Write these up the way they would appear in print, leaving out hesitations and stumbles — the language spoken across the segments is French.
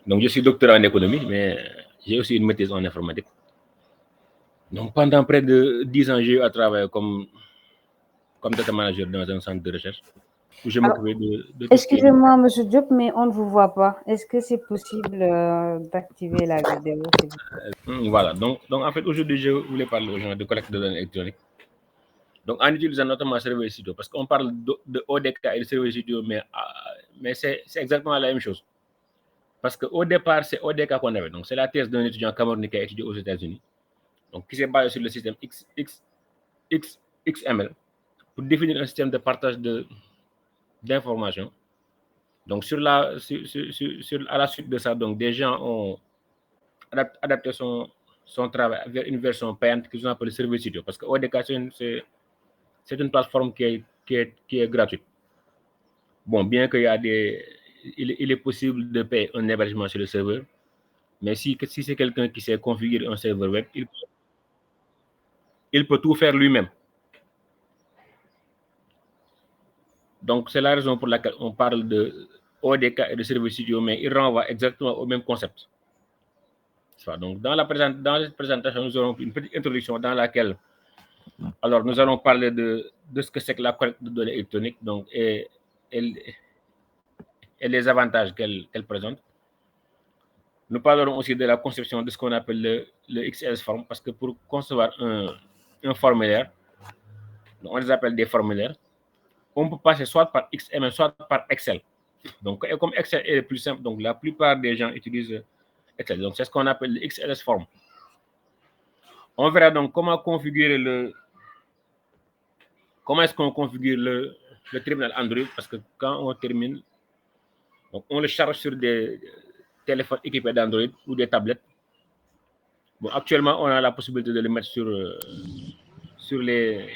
Donc, je suis docteur en économie, mais j'ai aussi une maîtrise en informatique. Donc, pendant près de 10 ans, j'ai eu à travailler comme data manager dans un centre de recherche où je m'occupais de tout ce qui est... Excusez-moi, Monsieur Diop, mais on ne vous voit pas. Est-ce que c'est possible d'activer la vidéo, s'il vous plaît? Voilà. Donc, en fait, aujourd'hui, je voulais parler aux gens de collecte de données électroniques. Donc, en utilisant notamment Server Studio, parce qu'on parle de ODK et de Server Studio, mais c'est exactement la même chose. Parce qu'au départ, c'est ODK qu'on avait. Donc, c'est la thèse d'un étudiant camerounais qui a étudié aux États-Unis. Donc, qui s'est basé sur le système XML pour définir un système de partage d'informations. Donc, à la suite de ça, donc, des gens ont adapté son travail vers une version payante qu'ils ont appelée Server Studio. Parce que ODK, c'est une plateforme qui est gratuite. Bon, bien qu'il y a il est possible de payer un hébergement sur le serveur, mais si c'est quelqu'un qui sait configurer un serveur web, il peut tout faire lui-même. Donc, c'est la raison pour laquelle on parle de ODK et de Server Studio, mais il renvoie exactement au même concept. Donc, dans cette présentation, nous aurons une petite introduction dans laquelle alors nous allons parler de ce que c'est que la collecte de données électroniques donc, et les avantages qu'elle présente. Nous parlerons aussi de la conception de ce qu'on appelle le XLS form, parce que pour concevoir un formulaire, on les appelle des formulaires, on peut passer soit par XML, soit par Excel. Donc, comme Excel est le plus simple, donc la plupart des gens utilisent Excel. Donc, c'est ce qu'on appelle le XLS form. On verra donc comment configurer comment est-ce qu'on configure le terminal Android, parce que quand on termine, donc on le charge sur des téléphones équipés d'Android ou des tablettes. Bon, actuellement, on a la possibilité de le mettre sur les,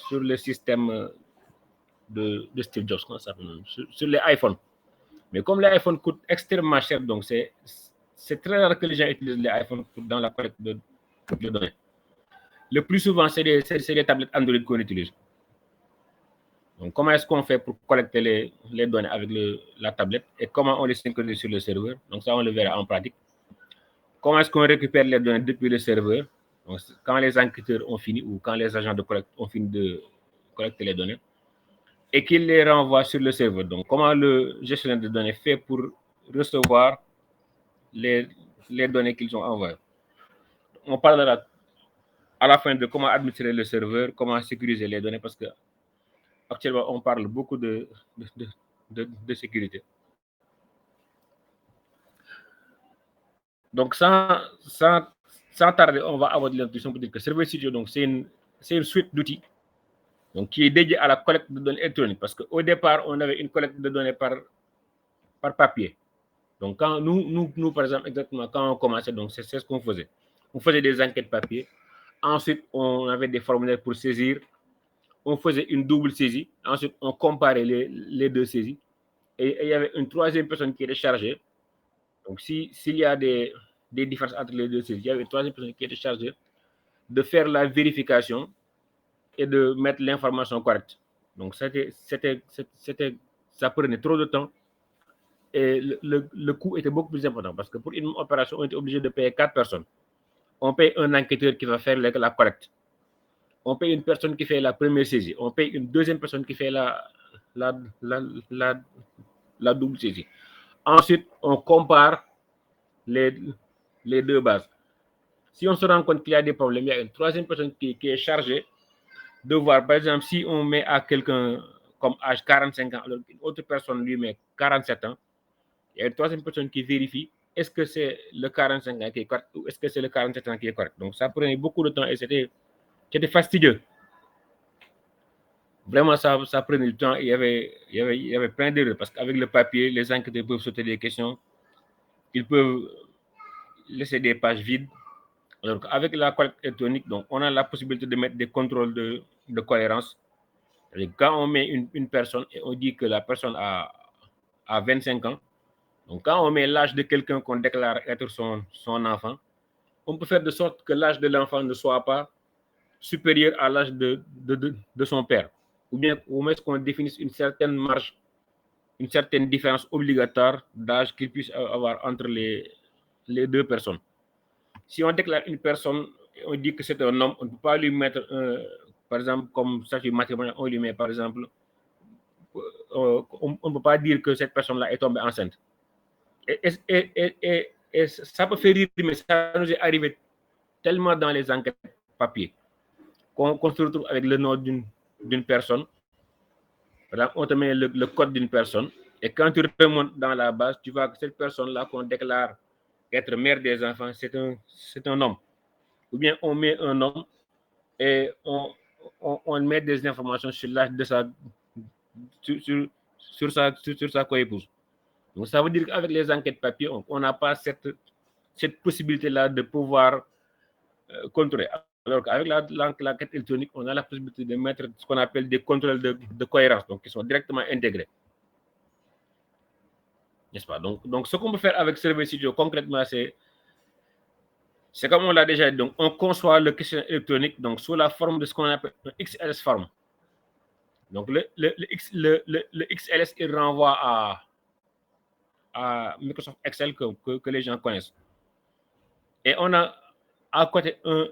sur le système de Steve Jobs, comment ça s'appelle, sur les iPhones. Mais comme les iPhones coûtent extrêmement cher, donc c'est très rare que les gens utilisent les iPhones dans la collecte de données. Le plus souvent, c'est des tablettes Android qu'on utilise. Donc, comment est-ce qu'on fait pour collecter les données avec la tablette et comment on les synchronise sur le serveur? Donc, ça, on le verra en pratique. Comment est-ce qu'on récupère les données depuis le serveur? Donc, quand les enquêteurs ont fini ou quand les agents de collecte ont fini de collecter les données et qu'ils les renvoient sur le serveur. Donc, comment le gestionnaire de données fait pour recevoir les données qu'ils ont envoyées. On parlera à la fin de comment administrer le serveur, comment sécuriser les données, parce que actuellement, on parle beaucoup de sécurité. Donc, sans tarder, on va aborder l'introduction pour dire que Server Studio, donc, c'est une suite d'outils donc, qui est dédiée à la collecte de données électroniques. Parce qu'au départ, on avait une collecte de données par papier. Donc, quand nous, par exemple, exactement, quand on commençait, donc, c'est ce qu'on faisait. On faisait des enquêtes papier. Ensuite, on avait des formulaires pour saisir. On faisait une double saisie. Ensuite, on comparait les deux saisies. Et il y avait une troisième personne qui était chargée. Donc, s'il y a des différences entre les deux saisies, il y avait une troisième personne qui était chargée de faire la vérification et de mettre l'information correcte. Donc, ça prenait trop de temps et le coût était beaucoup plus important parce que pour une opération, on était obligé de payer 4 personnes. On paye un enquêteur qui va faire la collecte. On paye une personne qui fait la première saisie. On paye une deuxième personne qui fait la double saisie. Ensuite, on compare les deux bases. Si on se rend compte qu'il y a des problèmes, il y a une troisième personne qui est chargée de voir, par exemple, si on met à quelqu'un comme âge 45 ans, alors qu'une autre personne lui met 47 ans, il y a une troisième personne qui vérifie est-ce que c'est le 45 ans qui est correct ou est-ce que c'est le 47 ans qui est correct. Donc, ça prenait beaucoup de temps et c'était fastidieux. Vraiment, ça prenait du temps. Il y avait plein d'erreurs parce qu'avec le papier, les enquêteurs peuvent sauter des questions. Ils peuvent laisser des pages vides. Alors avec la collecte électronique, donc, on a la possibilité de mettre des contrôles de cohérence. Et quand on met une personne et on dit que la personne a 25 ans, donc quand on met l'âge de quelqu'un qu'on déclare être son enfant, on peut faire de sorte que l'âge de l'enfant ne soit pas supérieur à l'âge de son père. Ou bien au moins qu'on définisse une certaine marge une certaine différence obligatoire d'âge qu'il puisse avoir entre les deux personnes. Si on déclare une personne, on dit que c'est un homme, on ne peut pas lui mettre, par exemple, comme statut matrimonial, on lui met, par exemple, on ne peut pas dire que cette personne-là est tombée enceinte. Et ça peut faire rire, mais ça nous est arrivé tellement dans les enquêtes papier qu'on se retrouve avec le nom d'une personne. Par exemple, on te met le code d'une personne, et quand tu remontes dans la base, tu vois que cette personne-là qu'on déclare être mère des enfants, c'est un homme. Ou bien on met un homme et on met des informations sur l'âge de sur sa co-épouse. Donc ça veut dire qu'avec les enquêtes papier, on n'a pas cette possibilité-là de pouvoir contrôler. Alors qu'avec l'enquête électronique, on a la possibilité de mettre ce qu'on appelle des contrôles de cohérence, donc qui sont directement intégrés. N'est-ce pas? Donc ce qu'on peut faire avec Survey Studio concrètement, c'est comme on l'a déjà dit, donc on conçoit le questionnaire électronique donc sous la forme de ce qu'on appelle un XLS form. Donc le XLS, il renvoie à Microsoft Excel que les gens connaissent. Et on a à côté un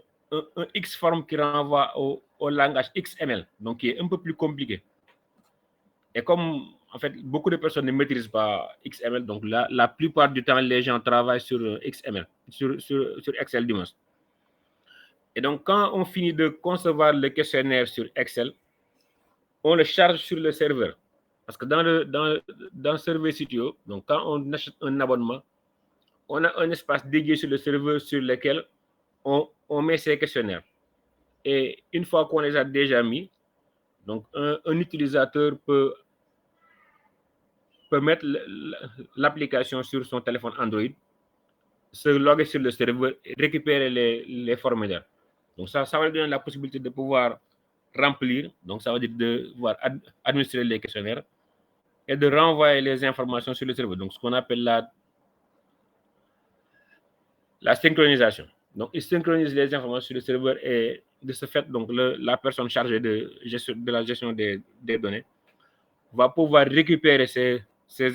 X-form qui renvoie au langage XML, donc qui est un peu plus compliqué. Et comme en fait beaucoup de personnes ne maîtrisent pas XML, donc la plupart du temps les gens travaillent sur XML, sur Excel du moins. Et donc quand on finit de concevoir le questionnaire sur Excel, on le charge sur le serveur. Parce que dans Survey Studio, donc quand on achète un abonnement, on a un espace dédié sur le serveur sur lequel on met ces questionnaires. Et une fois qu'on les a déjà mis, donc un utilisateur peut mettre l'application sur son téléphone Android, se loguer sur le serveur et récupérer les formulaires. Donc ça va lui donner la possibilité de pouvoir remplir, donc ça veut dire de pouvoir administrer les questionnaires et de renvoyer les informations sur le serveur. Donc ce qu'on appelle la synchronisation. Donc il synchronise les informations sur le serveur et de ce fait, donc la personne chargée de la gestion des données va pouvoir récupérer ces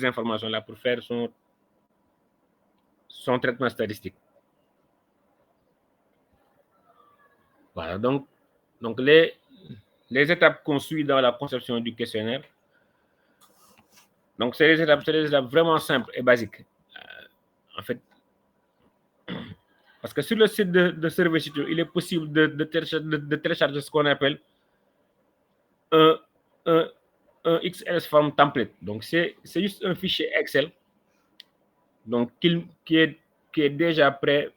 informations-là pour faire son traitement statistique. Voilà, donc les étapes qu'on suit dans la conception du questionnaire, donc c'est des étapes vraiment simples et basiques. En fait, parce que sur le site de Survey Studio, il est possible de télécharger ce qu'on appelle un XLS form template. Donc c'est juste un fichier Excel donc qui est déjà prêt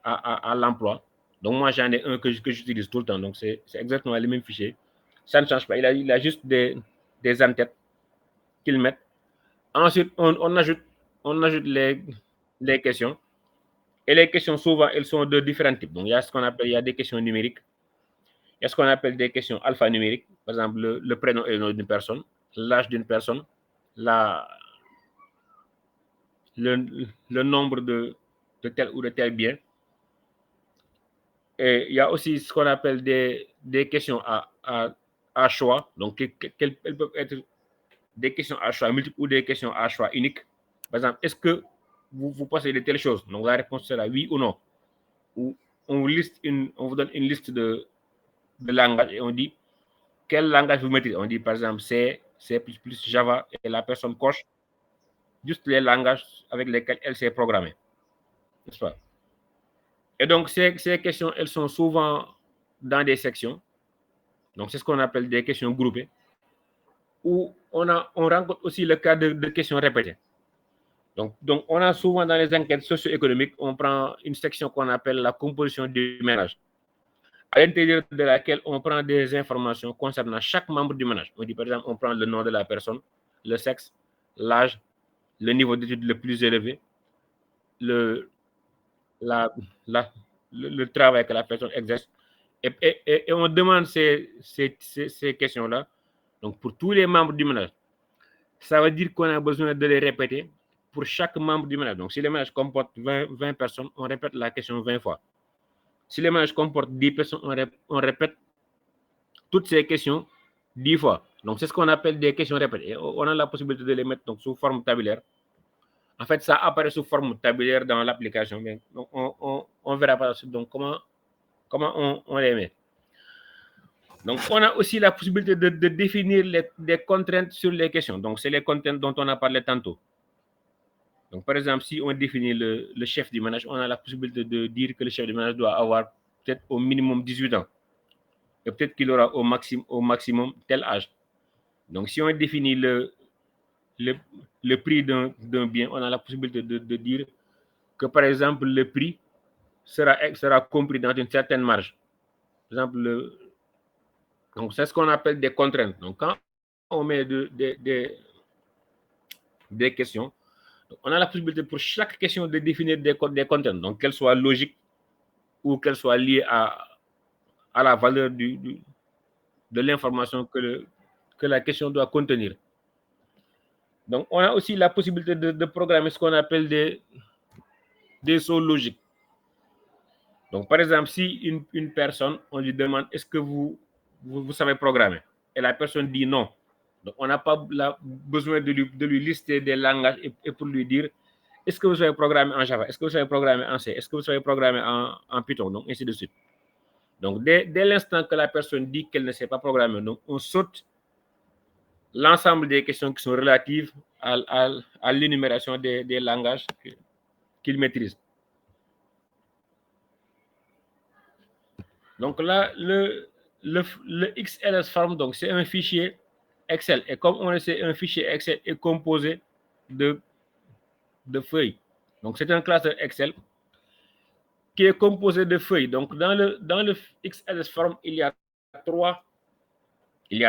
à l'emploi. Donc moi j'en ai un que j'utilise tout le temps, donc c'est exactement le même fichier. Ça ne change pas, il a juste des en-têtes qu'ils mettent. Ensuite on ajoute les questions. Et les questions, souvent, elles sont de différents types. Donc, il y a ce qu'on appelle, il y a des questions numériques. Il y a ce qu'on appelle des questions alphanumériques. Par exemple, le prénom et le nom d'une personne, l'âge d'une personne, le nombre de tel ou de tel bien. Et il y a aussi ce qu'on appelle des questions à choix. Donc, elles peuvent être des questions à choix multiples ou des questions à choix uniques. Par exemple, est-ce que vous possédez de telles choses? Donc, la réponse sera oui ou non. Ou on vous donne une liste de langages et on dit quel langage vous maîtrisez. On dit par exemple C++, Java, et la personne coche juste les langages avec lesquels elle s'est programmée. N'est-ce pas? Et donc ces questions, elles sont souvent dans des sections. Donc c'est ce qu'on appelle des questions groupées. Où on rencontre aussi le cas de questions répétées. Donc on a souvent dans les enquêtes socio-économiques, on prend une section qu'on appelle la composition du ménage, à l'intérieur de laquelle on prend des informations concernant chaque membre du ménage. On dit par exemple, on prend le nom de la personne, le sexe, l'âge, le niveau d'études le plus élevé, le travail que la personne exerce. Et on demande ces questions-là donc pour tous les membres du ménage. Ça veut dire qu'on a besoin de les répéter pour chaque membre du ménage. Donc si le ménage comporte 20 personnes, on répète la question 20 fois. Si le ménage comporte 10 personnes, on répète toutes ces questions 10 fois. Donc, c'est ce qu'on appelle des questions répétées. On a la possibilité de les mettre donc, sous forme tabulaire. En fait, ça apparaît sous forme tabulaire dans l'application. Donc, on verra par la suite donc, comment on les met. Donc, on a aussi la possibilité de définir des contraintes sur les questions. Donc, c'est les contraintes dont on a parlé tantôt. Donc, par exemple, si on définit le chef du ménage, on a la possibilité de dire que le chef du ménage doit avoir peut-être au minimum 18 ans. Et peut-être qu'il aura au maximum tel âge. Donc, si on définit le prix d'un bien, on a la possibilité de dire que, par exemple, le prix sera compris dans une certaine marge. Par exemple, donc c'est ce qu'on appelle des contraintes. Donc, quand on met des questions, on a la possibilité pour chaque question de définir des contraintes, donc qu'elles soient logiques ou qu'elles soient liées à la valeur de l'information que la question doit contenir. Donc, on a aussi la possibilité de programmer ce qu'on appelle des sauts logiques. Donc, par exemple, si une personne, on lui demande, est-ce que vous savez programmer? Et la personne dit non. Donc, on n'a pas besoin de lui lister des langages et pour lui dire, est-ce que vous savez programmer en Java? Est-ce que vous savez programmer en C? Est-ce que vous savez programmer en Python? Donc, ainsi de suite. Donc, dès l'instant que la personne dit qu'elle ne sait pas programmer, donc on saute l'ensemble des questions qui sont relatives à l'énumération des langages qu'il maîtrise. Donc là, le XLS form, donc c'est un fichier Excel. Et comme on le sait, un fichier Excel est composé de feuilles. Donc c'est un classeur Excel qui est composé de feuilles. Donc dans le XLS form, il y a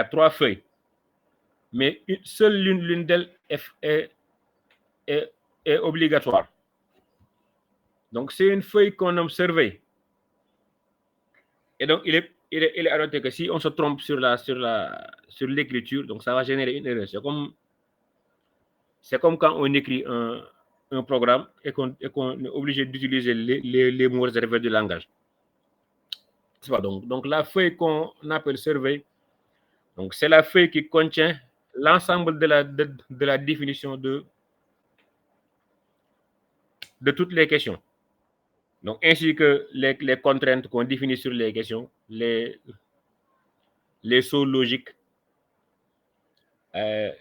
trois feuilles. Mais seule l'une d'elles est obligatoire. Donc c'est une feuille qu'on nomme survey. Et donc il est annoté que si on se trompe sur l'écriture, donc ça va générer une erreur. C'est comme quand on écrit un programme et qu'on est obligé d'utiliser les mots réservés du langage. Donc la feuille qu'on appelle survey, donc c'est la feuille qui contient l'ensemble de la définition de toutes les questions. Donc ainsi que les contraintes qu'on définit sur les questions, les sauts logiques, le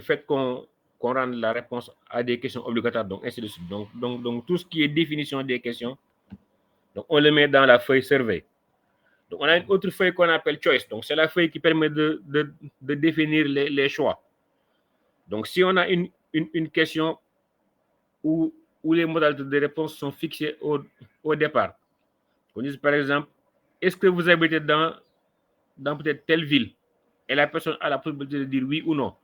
fait qu'on rende la réponse à des questions obligatoires, donc ainsi de suite. Donc tout ce qui est définition des questions, donc on le met dans la feuille survey. Donc on a une autre feuille qu'on appelle choice. Donc c'est la feuille qui permet de définir les choix. Donc si on a une question où les modalités de réponse sont fixées au départ, on dit par exemple, est-ce que vous habitez dans peut-être telle ville? Et la personne a la possibilité de dire oui ou non.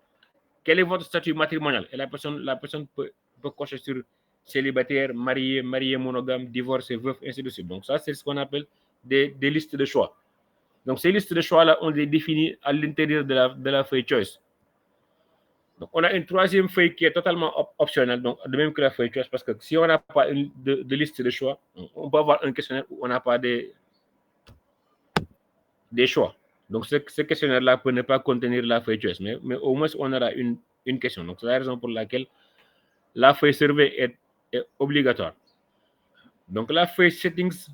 Quel est votre statut matrimonial? Et la personne peut cocher sur célibataire, marié monogame, divorcé, veuf, ainsi de suite. Donc ça, c'est ce qu'on appelle des listes de choix. Donc ces listes de choix-là, on les définit à l'intérieur de la feuille choice. Donc on a une troisième feuille qui est totalement optionnelle, donc de même que la feuille choice, parce que si on n'a pas de liste de choix, on peut avoir un questionnaire où on n'a pas des choix. Donc ce questionnaire-là peut ne pas contenir la feuille choice, mais au moins on aura une question. Donc c'est la raison pour laquelle la feuille survey est obligatoire. Donc la feuille settings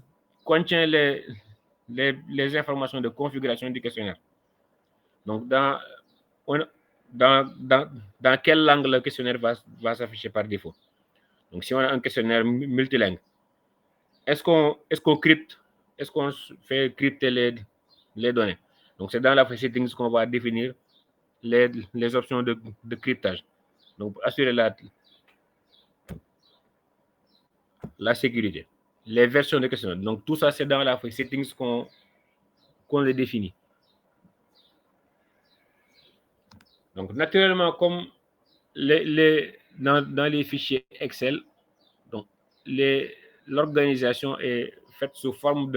contient les informations de configuration du questionnaire. Donc dans quelle langue le questionnaire va s'afficher par défaut. Donc si on a un questionnaire multilingue, est-ce qu'on crypte, est-ce qu'on fait crypter les données? Donc c'est dans la feuille settings qu'on va définir les options de cryptage. Donc pour assurer la sécurité, les versions de questionnaire. Donc tout ça c'est dans la feuille settings qu'on les définit. Donc naturellement, comme dans les fichiers Excel, donc l'organisation est faite sous forme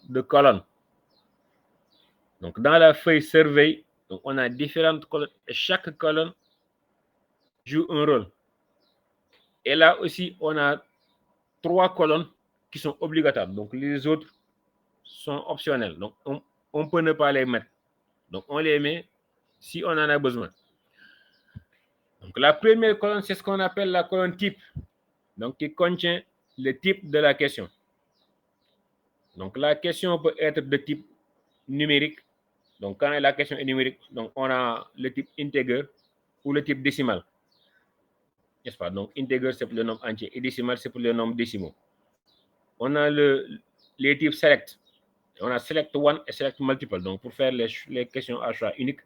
de colonnes. Donc dans la feuille survey, donc on a différentes colonnes et chaque colonne joue un rôle. Et là aussi, on a 3 colonnes qui sont obligatoires. Donc les autres sont optionnelles. Donc on peut ne pas les mettre. Donc, on les met si on en a besoin. Donc, la première colonne, c'est ce qu'on appelle la colonne type, donc qui contient le type de la question. Donc, la question peut être de type numérique. Donc, quand la question est numérique, donc on a le type integer ou le type décimal. N'est-ce pas? Donc, integer, c'est pour le nombre entier et décimal, c'est pour le nombre décimaux. On a les types select. On a select one et select multiple. Donc, pour faire les questions à choix unique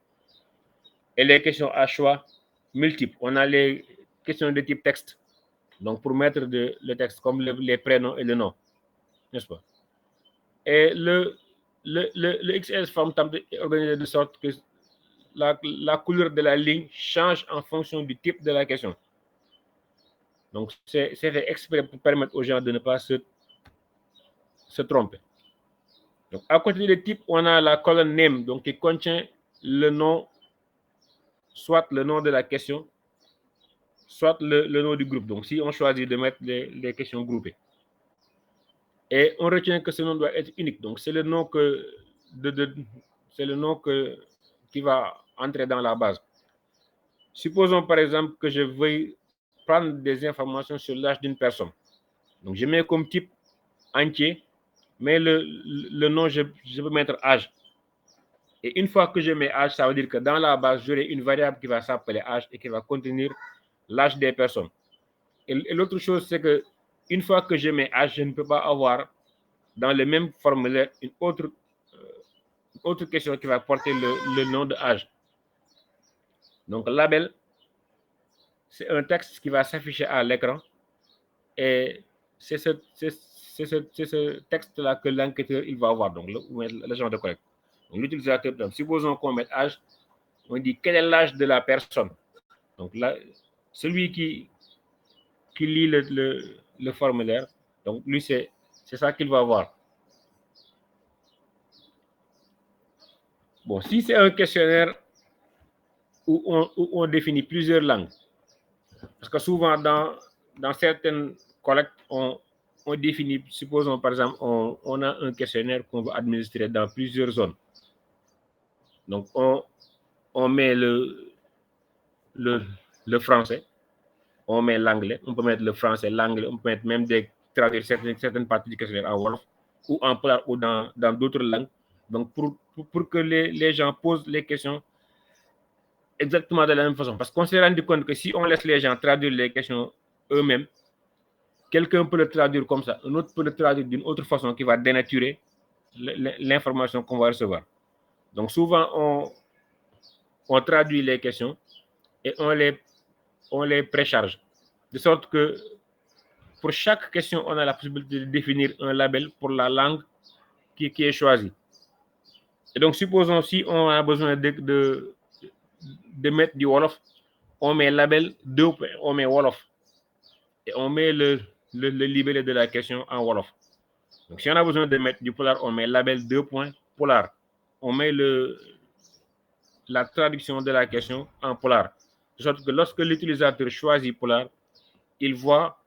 et les questions à choix multiples. On a les questions de type texte. Donc, pour mettre le texte comme les prénoms et le nom. N'est-ce pas? Et le XS form est organisé de sorte que la couleur de la ligne change en fonction du type de la question. Donc, c'est fait exprès pour permettre aux gens de ne pas se tromper. Donc, à côté des types, on a la colonne name, donc qui contient le nom, soit le nom de la question, soit le nom du groupe. Donc, si on choisit de mettre les questions groupées. Et on retient que ce nom doit être unique. Donc, c'est le nom qui va entrer dans la base. Supposons par exemple que je veuille prendre des informations sur l'âge d'une personne. Donc, je mets comme type entier, mais le nom, je peux mettre âge. Et une fois que je mets âge, ça veut dire que dans la base, j'aurai une variable qui va s'appeler âge et qui va contenir l'âge des personnes. Et l'autre chose, c'est que une fois que je mets âge, je ne peux pas avoir dans le même formulaire une autre question qui va porter le nom de âge. Donc, label, c'est un texte qui va s'afficher à l'écran et c'est ce texte-là que l'enquêteur il va avoir, donc l'agent de collecte. Donc, l'utilisateur, supposons qu'on mette âge, on dit quel est l'âge de la personne. Donc, là, celui qui lit le formulaire, donc lui, c'est ça qu'il va voir. Bon, si c'est un questionnaire où on définit plusieurs langues, parce que souvent dans certaines collectes, on définit, supposons par exemple, on a un questionnaire qu'on veut administrer dans plusieurs zones. Donc, on met le français, on met l'anglais, on peut mettre le français, l'anglais, on peut mettre même traduire certaines parties du questionnaire en wolof ou en pulaar ou dans d'autres langues. Donc, pour que les gens posent les questions exactement de la même façon. Parce qu'on s'est rendu compte que si on laisse les gens traduire les questions eux-mêmes, quelqu'un peut le traduire comme ça, un autre peut le traduire d'une autre façon qui va dénaturer l'information qu'on va recevoir. Donc, souvent, on traduit les questions et on les précharge. De sorte que pour chaque question, on a la possibilité de définir un label pour la langue qui est choisie. Et donc, supposons si on a besoin de mettre du wolof, on met label 2, on met wolof. Et on met le libellé de la question en wolof. Donc, si on a besoin de mettre du pulaar, on met label 2 points pulaar. On met la traduction de la question en pulaar. De sorte que lorsque l'utilisateur choisit pulaar, il voit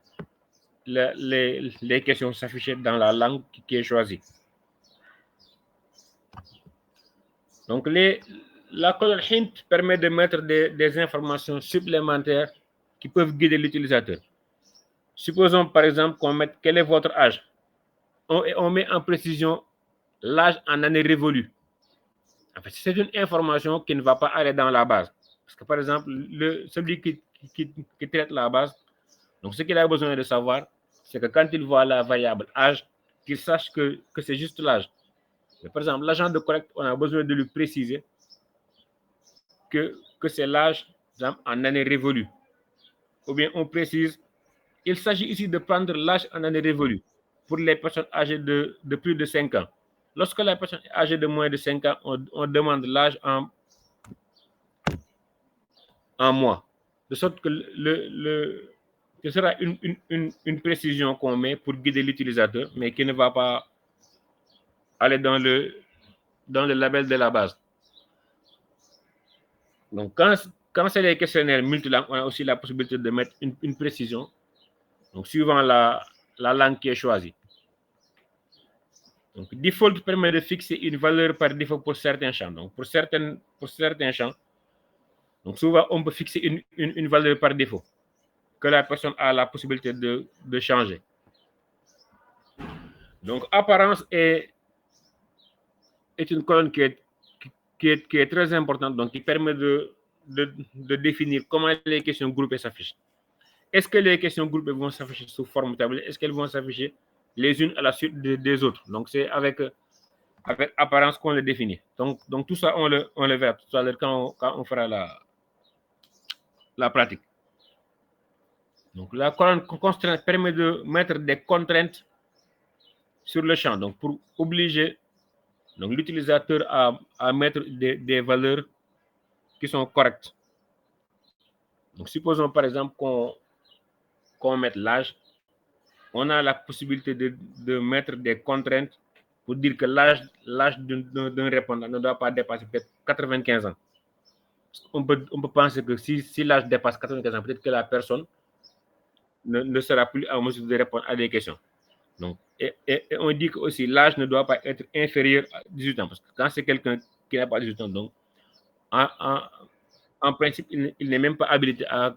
les questions s'afficher dans la langue qui est choisie. Donc, la colonne hint permet de mettre des informations supplémentaires qui peuvent guider l'utilisateur. Supposons par exemple qu'on mette quel est votre âge. On met en précision l'âge en année révolue. En fait, c'est une information qui ne va pas aller dans la base. Parce que par exemple, celui qui traite la base, donc ce qu'il a besoin de savoir, c'est que quand il voit la variable âge, qu'il sache que c'est juste l'âge. Par exemple, l'agent de collecte, on a besoin de lui préciser que c'est l'âge en année révolue. Ou bien on précise, il s'agit ici de prendre l'âge en année révolue pour les personnes âgées de plus de 5 ans. Lorsque la personne est âgée de moins de 5 ans, on demande l'âge en mois. De sorte que ce sera une précision qu'on met pour guider l'utilisateur, mais qui ne va pas aller dans le label de la base. Donc, quand c'est les questionnaires multilangues, on a aussi la possibilité de mettre une précision, donc suivant la langue qui est choisie. Donc, default permet de fixer une valeur par défaut pour certains champs. Donc, pour certains champs, donc souvent, on peut fixer une valeur par défaut que la personne a la possibilité de changer. Donc, apparence est une colonne qui est très importante, donc qui permet de définir comment les questions groupées s'affichent. Est-ce que les questions groupées vont s'afficher sous forme tablée? Est-ce qu'elles vont s'afficher les unes à la suite des autres? Donc, c'est avec apparence qu'on les définit. Donc tout ça, on le verra tout à l'heure quand on fera la pratique. Donc, la colonne constrainte permet de mettre des contraintes sur le champ, donc pour obliger l'utilisateur à mettre des valeurs qui sont correctes. Donc, supposons par exemple qu'on mette l'âge. On a la possibilité de mettre des contraintes pour dire que l'âge d'un répondant ne doit pas dépasser peut-être 95 ans. On peut penser que si l'âge dépasse 95 ans, peut-être que la personne ne sera plus en mesure de répondre à des questions. Donc, et on dit que aussi l'âge ne doit pas être inférieur à 18 ans, parce que quand c'est quelqu'un qui n'a pas 18 ans, donc en principe, il n'est même pas habilité à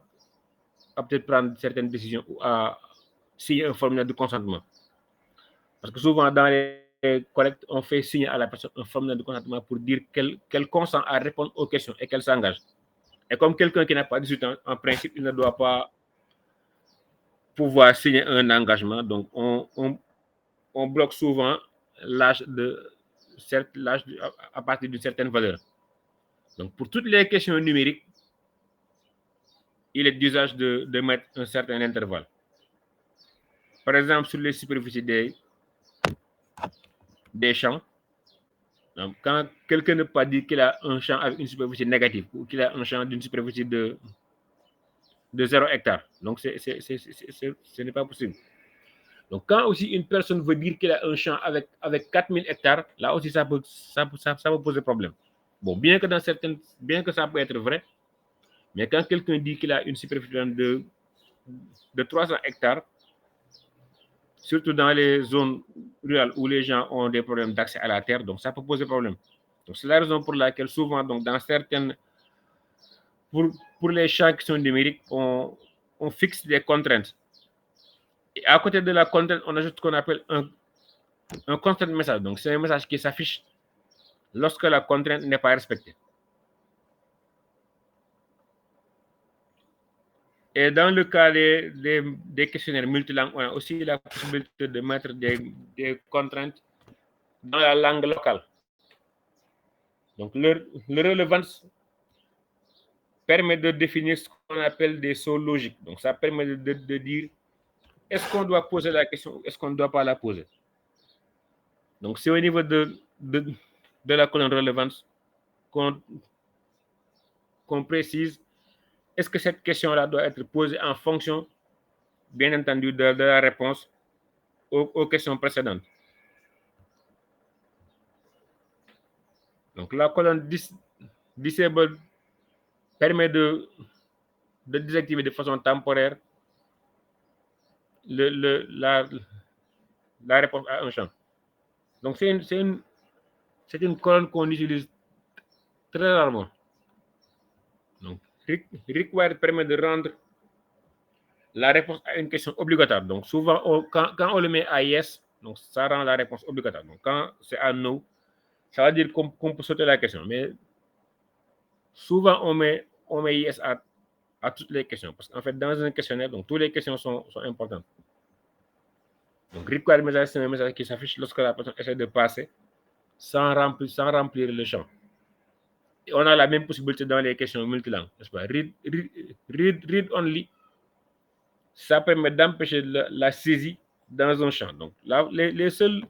peut-être prendre certaines décisions ou à signer un formulaire de consentement. Parce que souvent, dans les collectes, on fait signer à la personne un formulaire de consentement pour dire qu'elle consent à répondre aux questions et qu'elle s'engage. Et comme quelqu'un qui n'a pas 18 ans, en principe, il ne doit pas pouvoir signer un engagement. Donc, on bloque souvent l'âge à partir d'une certaine valeur. Donc, pour toutes les questions numériques, il est d'usage de mettre un certain intervalle. Par exemple, sur les superficies des champs, donc, quand quelqu'un ne peut pas dire qu'il a un champ avec une superficie négative ou qu'il a un champ d'une superficie de 0 hectare, donc ce n'est pas possible. Donc, quand aussi une personne veut dire qu'il a un champ avec 4000 hectares, là aussi, ça peut poser problème. Bon, bien que ça peut être vrai, mais quand quelqu'un dit qu'il a une superficie de 300 hectares, surtout dans les zones rurales où les gens ont des problèmes d'accès à la terre, donc ça peut poser problème. Donc, c'est la raison pour laquelle souvent, donc, dans certaines, pour les champs qui sont numériques, on fixe des contraintes. Et à côté de la contrainte, on ajoute ce qu'on appelle un constraint message. Donc, c'est un message qui s'affiche lorsque la contrainte n'est pas respectée. Et dans le cas des questionnaires multilangues, on a aussi la possibilité de mettre des contraintes dans la langue locale. Donc, leur relevance permet de définir ce qu'on appelle des sauts logiques. Donc, ça permet de dire est-ce qu'on doit poser la question ou est-ce qu'on ne doit pas la poser. Donc, c'est au niveau de la colonne relevance qu'on précise est-ce que cette question-là doit être posée en fonction, bien entendu, de la réponse aux questions précédentes. Donc, la colonne disable permet de désactiver de façon temporaire la réponse à un champ. Donc, c'est une colonne qu'on utilise très rarement. Donc, require permet de rendre la réponse à une question obligatoire. Donc, souvent, quand on le met à yes, donc ça rend la réponse obligatoire. Donc, quand c'est à no, ça veut dire qu'on peut sauter la question. Mais souvent, on met yes à toutes les questions. Parce qu'en fait, dans un questionnaire, donc, toutes les questions sont importantes. Donc, require message, c'est un message qui s'affiche lorsque la personne essaie de passer sans remplir le champ. Et on a la même possibilité dans les questions multilangues, n'est-ce pas? Read only, ça permet d'empêcher la saisie dans un champ. Donc, là, les seules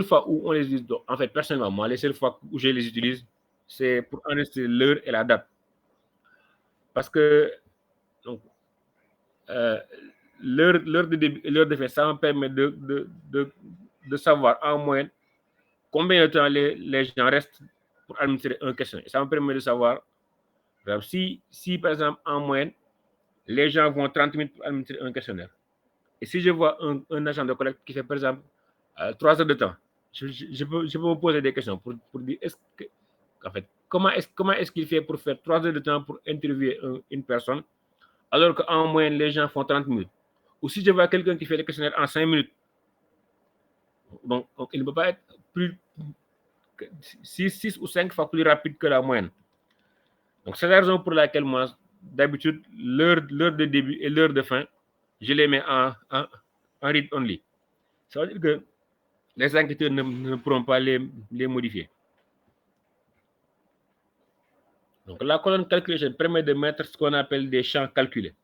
fois où on les utilise, donc, en fait, personnellement, moi, les seules fois où je les utilise, c'est pour enregistrer l'heure et la date. Parce que l'heure de début et l'heure de fin, ça me permet de savoir en moyenne combien de temps les gens restent pour administrer un questionnaire. Ça me permet de savoir si par exemple, en moyenne, les gens vont 30 minutes pour administrer un questionnaire. Et si je vois un agent de collecte qui fait, par exemple, 3 heures de temps. Je peux vous poser des questions pour dire, en fait, comment est-ce qu'il fait pour faire 3 heures de temps pour interviewer une personne, alors qu'en moyenne, les gens font 30 minutes. Ou si je vois quelqu'un qui fait le questionnaire en 5 minutes, donc il ne peut pas être plus 6 ou 5 fois plus rapide que la moyenne. Donc, c'est la raison pour laquelle moi, d'habitude, l'heure de début et l'heure de fin, je les mets en read only. Ça veut dire que les enquêteurs ne pourront pas les modifier. Donc, la colonne calculation permet de mettre ce qu'on appelle des champs calculés.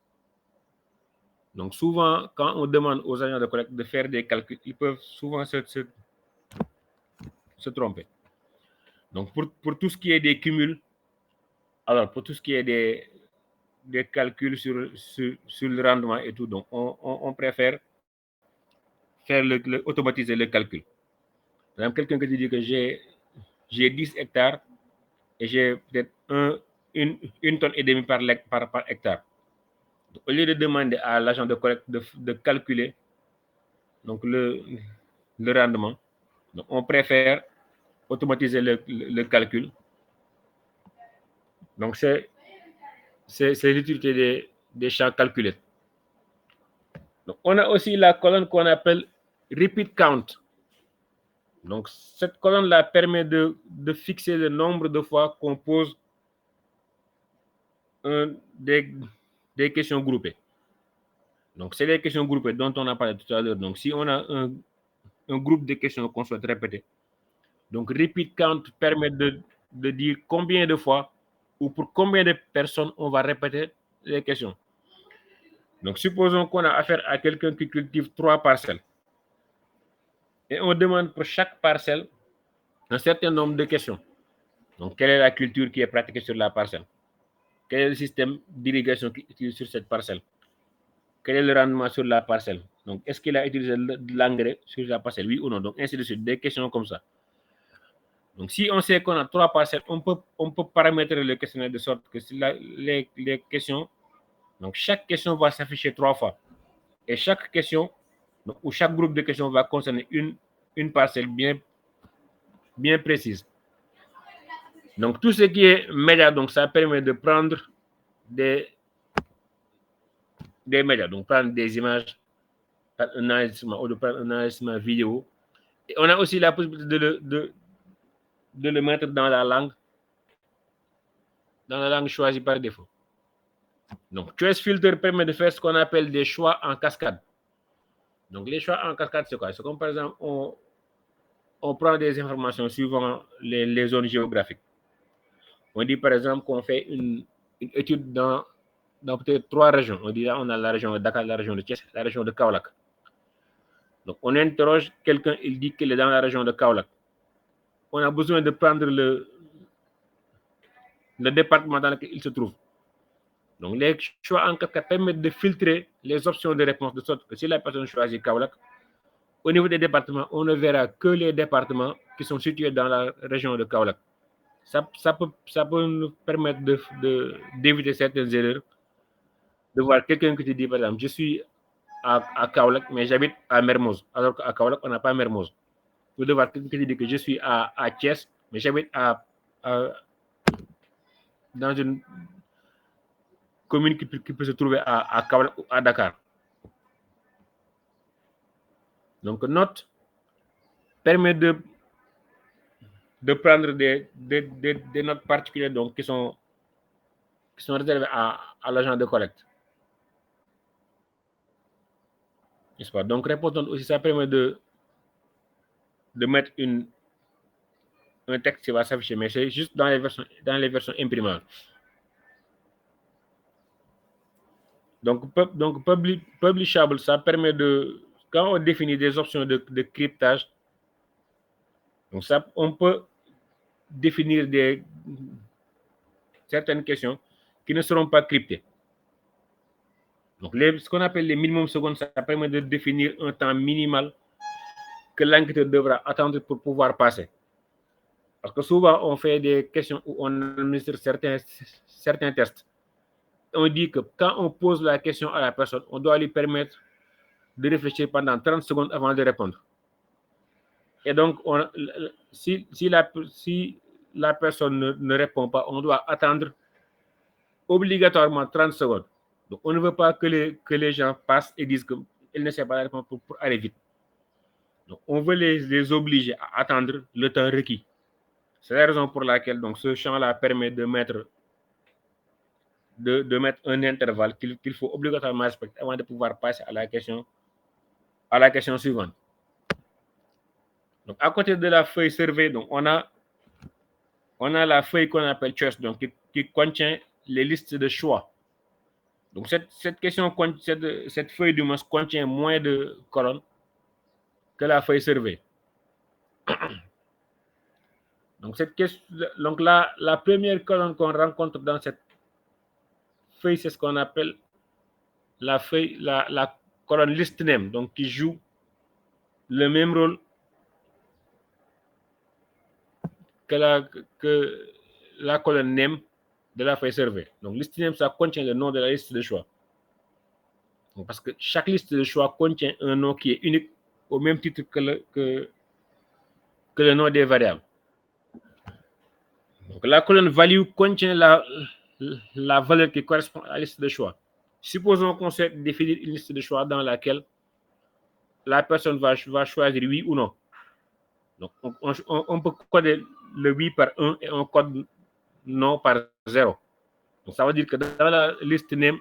Donc, souvent, quand on demande aux agents de collecte de faire des calculs, ils peuvent souvent se tromper. Donc, pour tout ce qui est des cumuls, alors pour tout ce qui est des calculs sur le rendement et tout, donc on préfère faire automatiser le calcul. Par exemple, quelqu'un qui dit que j'ai 10 hectares et j'ai peut-être une tonne et demie par hectare. Donc, au lieu de demander à l'agent de collecte de calculer donc le rendement, donc on préfère automatiser le calcul. Donc, c'est l'utilité des champs calculés. Donc, on a aussi la colonne qu'on appelle repeat count. Donc, cette colonne-là permet de fixer le nombre de fois qu'on pose des questions groupées. Donc, c'est les questions groupées dont on a parlé tout à l'heure. Donc, si on a un groupe de questions qu'on souhaite répéter, donc repeat count permet de dire combien de fois ou pour combien de personnes on va répéter les questions. Donc, supposons qu'on a affaire à quelqu'un qui cultive 3 parcelles. Et on demande pour chaque parcelle un certain nombre de questions. Donc, quelle est la culture qui est pratiquée sur la parcelle? Quel est le système d'irrigation qui est utilisé sur cette parcelle? Quel est le rendement sur la parcelle? Donc, est-ce qu'il a utilisé de l'engrais sur la parcelle? Oui ou non? Donc, ainsi de suite, des questions comme ça. Donc, si on sait qu'on a 3 parcelles, on peut paramétrer le questionnaire de sorte que les questions, donc chaque question va s'afficher 3 fois. Et chaque question, donc, ou chaque groupe de questions va concerner une parcelle bien précise. Donc, tout ce qui est média, donc ça permet de prendre des médias, donc prendre des images, un enregistrement ou de prendre un enregistrement vidéo. Et on a aussi la possibilité de le mettre dans la langue choisie par défaut. Donc, Choice Filter permet de faire ce qu'on appelle des choix en cascade. Donc, les choix en cascade, c'est quoi? C'est comme par exemple, on prend des informations suivant les zones géographiques. On dit par exemple qu'on fait une étude dans peut-être 3 régions. On dit là, on a la région de Dakar, la région de Thiès, la région de Kaolack. Donc, on interroge quelqu'un, il dit qu'il est dans la région de Kaolack. On a besoin de prendre le département dans lequel il se trouve. Donc, les choix en cascade permettent de filtrer les options de réponse de sorte que si la personne choisit Kaolack, au niveau des départements, on ne verra que les départements qui sont situés dans la région de Kaolack. Ça peut nous permettre d'éviter certaines erreurs, de voir quelqu'un qui te dit, par exemple, je suis à Kaolack, mais j'habite à Mermoz, alors qu'à Kaolack, on n'a pas Mermoz. Ou de voir quelqu'un qui te dit que je suis à Thiès, mais j'habite dans une commune qui peut se trouver à Kaolack ou à Dakar. Donc, note permet de prendre des notes particulières donc, qui sont réservées à l'agent de collecte. N'est-ce pas? Donc, répondant aussi, ça permet de mettre un texte qui va s'afficher, mais c'est juste dans les versions imprimables. Donc publishable, ça permet de, quand on définit des options de cryptage, donc ça, on peut définir certaines questions qui ne seront pas cryptées. Donc, ce qu'on appelle les minimum secondes, ça permet de définir un temps minimal que l'enquêteur devra attendre pour pouvoir passer. Parce que souvent, on fait des questions où on administre certains tests. On dit que quand on pose la question à la personne, on doit lui permettre de réfléchir pendant 30 secondes avant de répondre. Et donc, si la personne ne répond pas, on doit attendre obligatoirement 30 secondes. Donc, on ne veut pas que les gens passent et disent qu'ils ne savent pas répondre pour aller vite. Donc, on veut les obliger à attendre le temps requis. C'est la raison pour laquelle donc, ce champ-là permet de mettre un intervalle qu'il faut obligatoirement respecter avant de pouvoir passer à la question suivante. Donc, à côté de la feuille survey, donc, on a la feuille qu'on appelle choice, donc qui contient les listes de choix. Donc, cette feuille du moins contient moins de colonnes que la feuille survey. Donc, la première colonne qu'on rencontre dans cette feuille, c'est ce qu'on appelle la colonne list name, donc qui joue le même rôle que la colonne name de la feuille survey. Donc, list name, ça contient le nom de la liste de choix. Donc, parce que chaque liste de choix contient un nom qui est unique au même titre que le nom des variables. Donc, la colonne value contient la valeur qui correspond à la liste de choix. Supposons qu'on souhaite définir une liste de choix dans laquelle la personne va choisir oui ou non. Donc, on peut coder le oui par 1 et on code non par 0. Donc, ça veut dire que dans la liste name,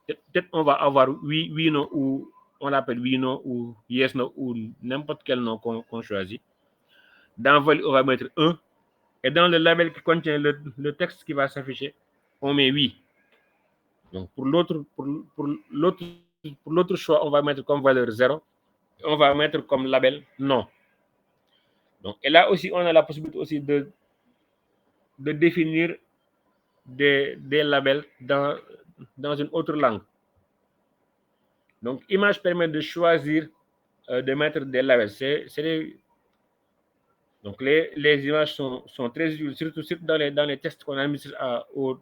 peut-être on va avoir oui, non, ou on l'appelle oui, non, ou yes, non, ou n'importe quel nom qu'on choisit. Dans value, on va mettre 1. Et dans le label qui contient le texte qui va s'afficher, on met oui. Donc, pour l'autre choix, on va mettre comme valeur 0. Et on va mettre comme label non. Donc, et là aussi, on a la possibilité aussi de définir des labels dans une autre langue. Donc, Image permet de choisir de mettre des labels. Donc, les images sont très utiles, surtout dans les textes qu'on administre aux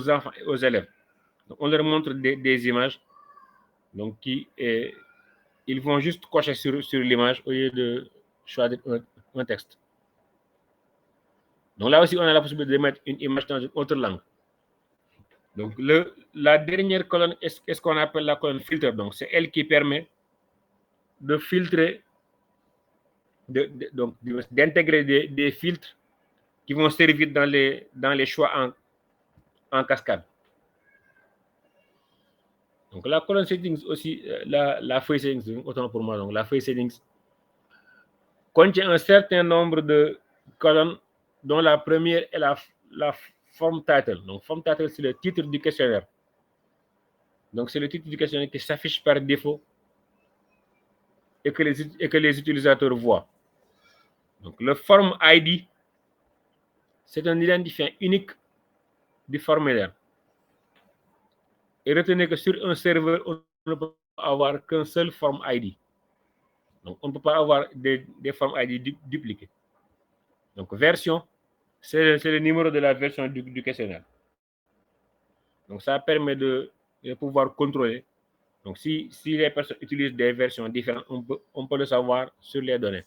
enfants et aux élèves. Donc, on leur montre des images. Donc, ils vont juste cocher sur l'image au lieu de choisir un texte. Donc, là aussi, on a la possibilité de mettre une image dans une autre langue. Donc, la dernière colonne est ce qu'on appelle la colonne filtre. Donc, c'est elle qui permet de filtrer, d'intégrer des filtres qui vont servir dans les choix en cascade. Donc, la colonne settings aussi, la feuille settings, autant pour moi, donc la feuille settings contient un certain nombre de colonnes dont la première est la form title. Donc, form title, c'est le titre du questionnaire. Donc, c'est le titre du questionnaire qui s'affiche par défaut et que les utilisateurs voient. Donc, le form ID, c'est un identifiant unique du formulaire. Et retenez que sur un serveur, on ne peut avoir qu'un seul form ID. Donc, on ne peut pas avoir des form ID dupliqués. Donc, version, c'est le numéro de la version du questionnaire. Donc, ça permet de pouvoir contrôler. Donc, si les personnes utilisent des versions différentes, on peut le savoir sur les données.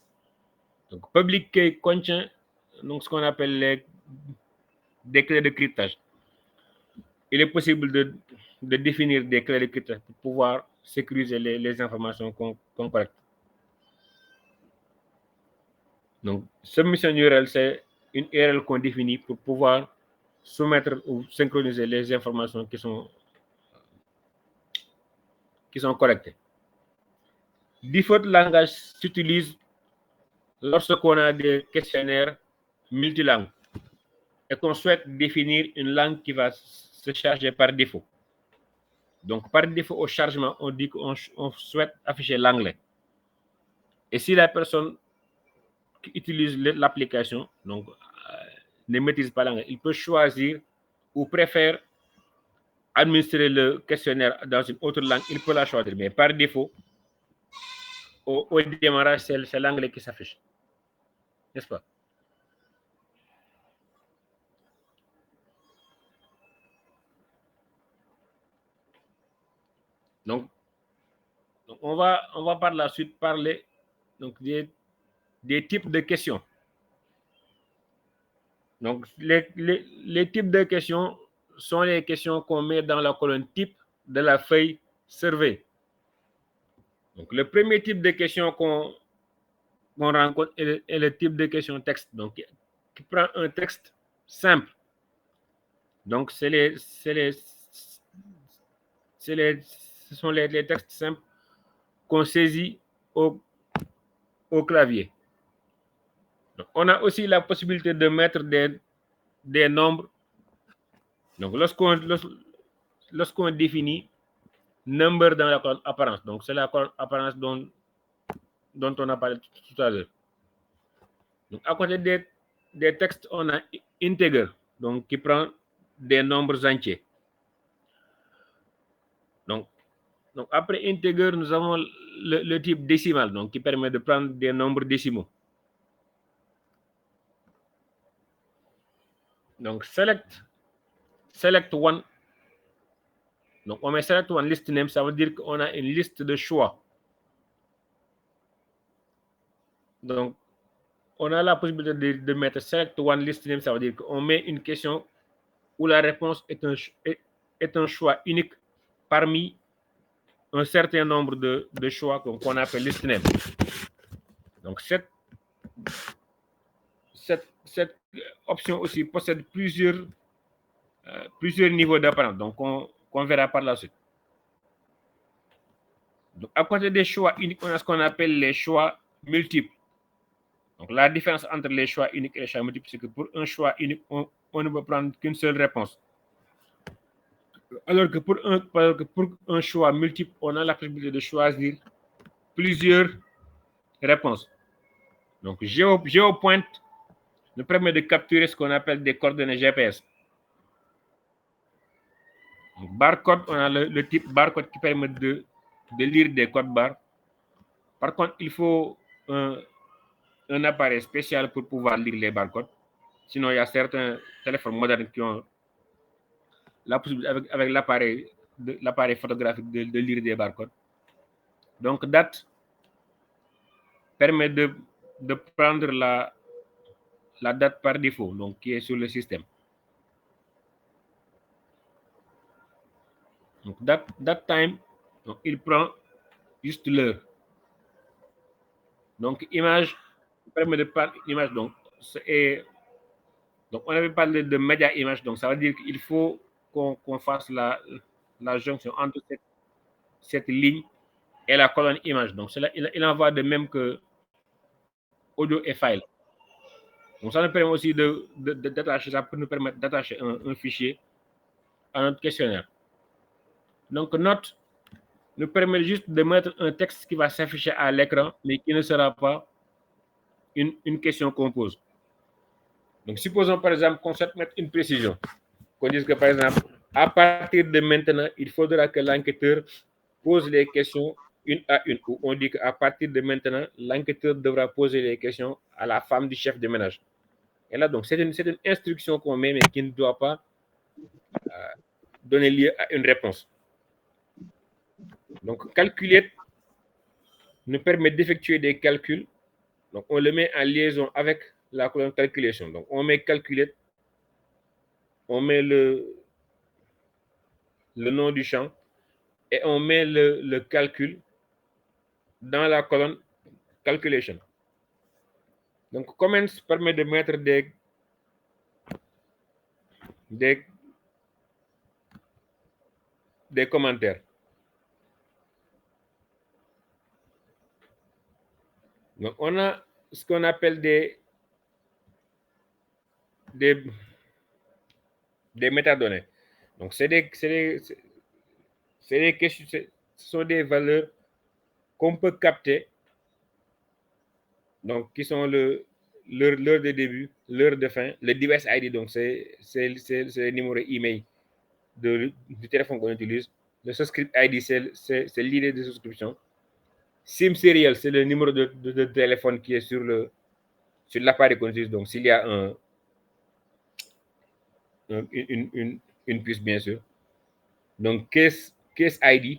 Donc, public key contient donc, ce qu'on appelle des clés de cryptage. Il est possible de définir des clés de cryptage pour pouvoir sécuriser les informations qu'on collecte. Donc, submission URL, c'est une URL qu'on définit pour pouvoir soumettre ou synchroniser les informations qui sont collectées. Default langage s'utilise lorsqu'on a des questionnaires multilangues et qu'on souhaite définir une langue qui va se charger par défaut. Donc, par défaut au chargement, on dit qu'on souhaite afficher l'anglais. Et si la personne qui utilise l'application donc ne maîtrise pas l'anglais, il peut choisir ou préfère administrer le questionnaire dans une autre langue, il peut la choisir. Mais par défaut, au démarrage, c'est l'anglais qui s'affiche. N'est-ce pas? Donc on va par la suite parler donc des types de questions. Donc, les types de questions sont les questions qu'on met dans la colonne type de la feuille survey. Donc, le premier type de question qu'on rencontre est le type de question texte, donc qui prend un texte simple. Donc, ce sont les textes simples qu'on saisit au clavier. Donc, on a aussi la possibilité de mettre des nombres. Donc, lorsqu'on définit number dans la colonne apparence, donc c'est la colonne apparence dont on a parlé tout à l'heure. Donc, à côté des textes, on a integer, donc qui prend des nombres entiers. Donc après integer, nous avons le type décimal, donc qui permet de prendre des nombres décimaux. Donc select one. Donc on met select one list name, ça veut dire qu'on a une liste de choix. Donc on a la possibilité de mettre select one list name, ça veut dire qu'on met une question où la réponse est un choix unique parmi un certain nombre de choix qu'on appelle list name. Donc cette option aussi possède plusieurs niveaux d'apparence, donc qu'on verra par la suite. Donc, à côté des choix uniques, on a ce qu'on appelle les choix multiples. Donc, la différence entre les choix uniques et les choix multiples, c'est que pour un choix unique, on ne peut prendre qu'une seule réponse. Alors que pour un choix multiple, on a la possibilité de choisir plusieurs réponses. Donc, GeoPoint nous permet de capturer ce qu'on appelle des coordonnées GPS. Donc, barcode, on a le type barcode qui permet de lire des codes barres. Par contre, il faut un appareil spécial pour pouvoir lire les barcodes. Sinon, il y a certains téléphones modernes qui ont la possibilité, avec l'appareil photographique, de lire des barcodes. Donc, date permet de prendre la date par défaut, donc qui est sur le système. Donc, date time, donc, il prend juste l'heure. Donc, image permet de prendre l'image. Donc, on avait parlé de média image, donc ça veut dire qu'il faut qu'on fasse la jonction entre cette ligne et la colonne image. Donc, il en va de même que audio et file. Donc, ça nous permet aussi d'attacher, ça peut nous permettre d'attacher un fichier à notre questionnaire. Donc, note nous permet juste de mettre un texte qui va s'afficher à l'écran, mais qui ne sera pas une question qu'on pose. Donc, supposons par exemple qu'on souhaite mettre une précision. Qu'on dise que par exemple, à partir de maintenant, il faudra que l'enquêteur pose les questions une à une. Ou on dit qu'à partir de maintenant, l'enquêteur devra poser les questions à la femme du chef de ménage. Et là, donc, c'est une instruction qu'on met, mais qui ne doit pas donner lieu à une réponse. Donc, calculate nous permet d'effectuer des calculs. Donc, on le met en liaison avec la colonne calculation. Donc, on met calculate, on met le nom du champ et on met le calcul dans la colonne calculation. Donc, comments permet de mettre des commentaires. Donc, on a ce qu'on appelle des métadonnées. Donc, c'est des questions, ce sont des valeurs qu'on peut capter, donc qui sont l'heure de début, l'heure de fin, le device ID, donc c'est le numéro email du téléphone qu'on utilise. Le subscript ID, c'est l'idée de souscription. SIM serial, c'est le numéro de téléphone qui est sur l'appareil qu'on utilise. Donc, s'il y a une puce, bien sûr. Donc, case ID,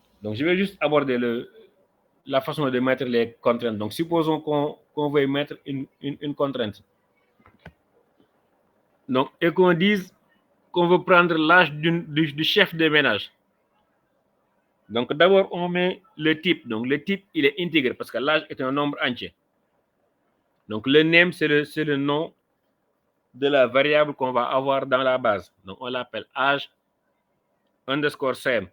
Donc, je vais juste aborder la façon de mettre les contraintes. Donc, supposons qu'on veuille mettre une contrainte. Donc, et qu'on dise qu'on veut prendre l'âge du chef de ménage. Donc, d'abord, on met le type. Donc, le type, il est intégré parce que l'âge est un nombre entier. Donc, le name, c'est le nom de la variable qu'on va avoir dans la base. Donc, on l'appelle âge underscore same.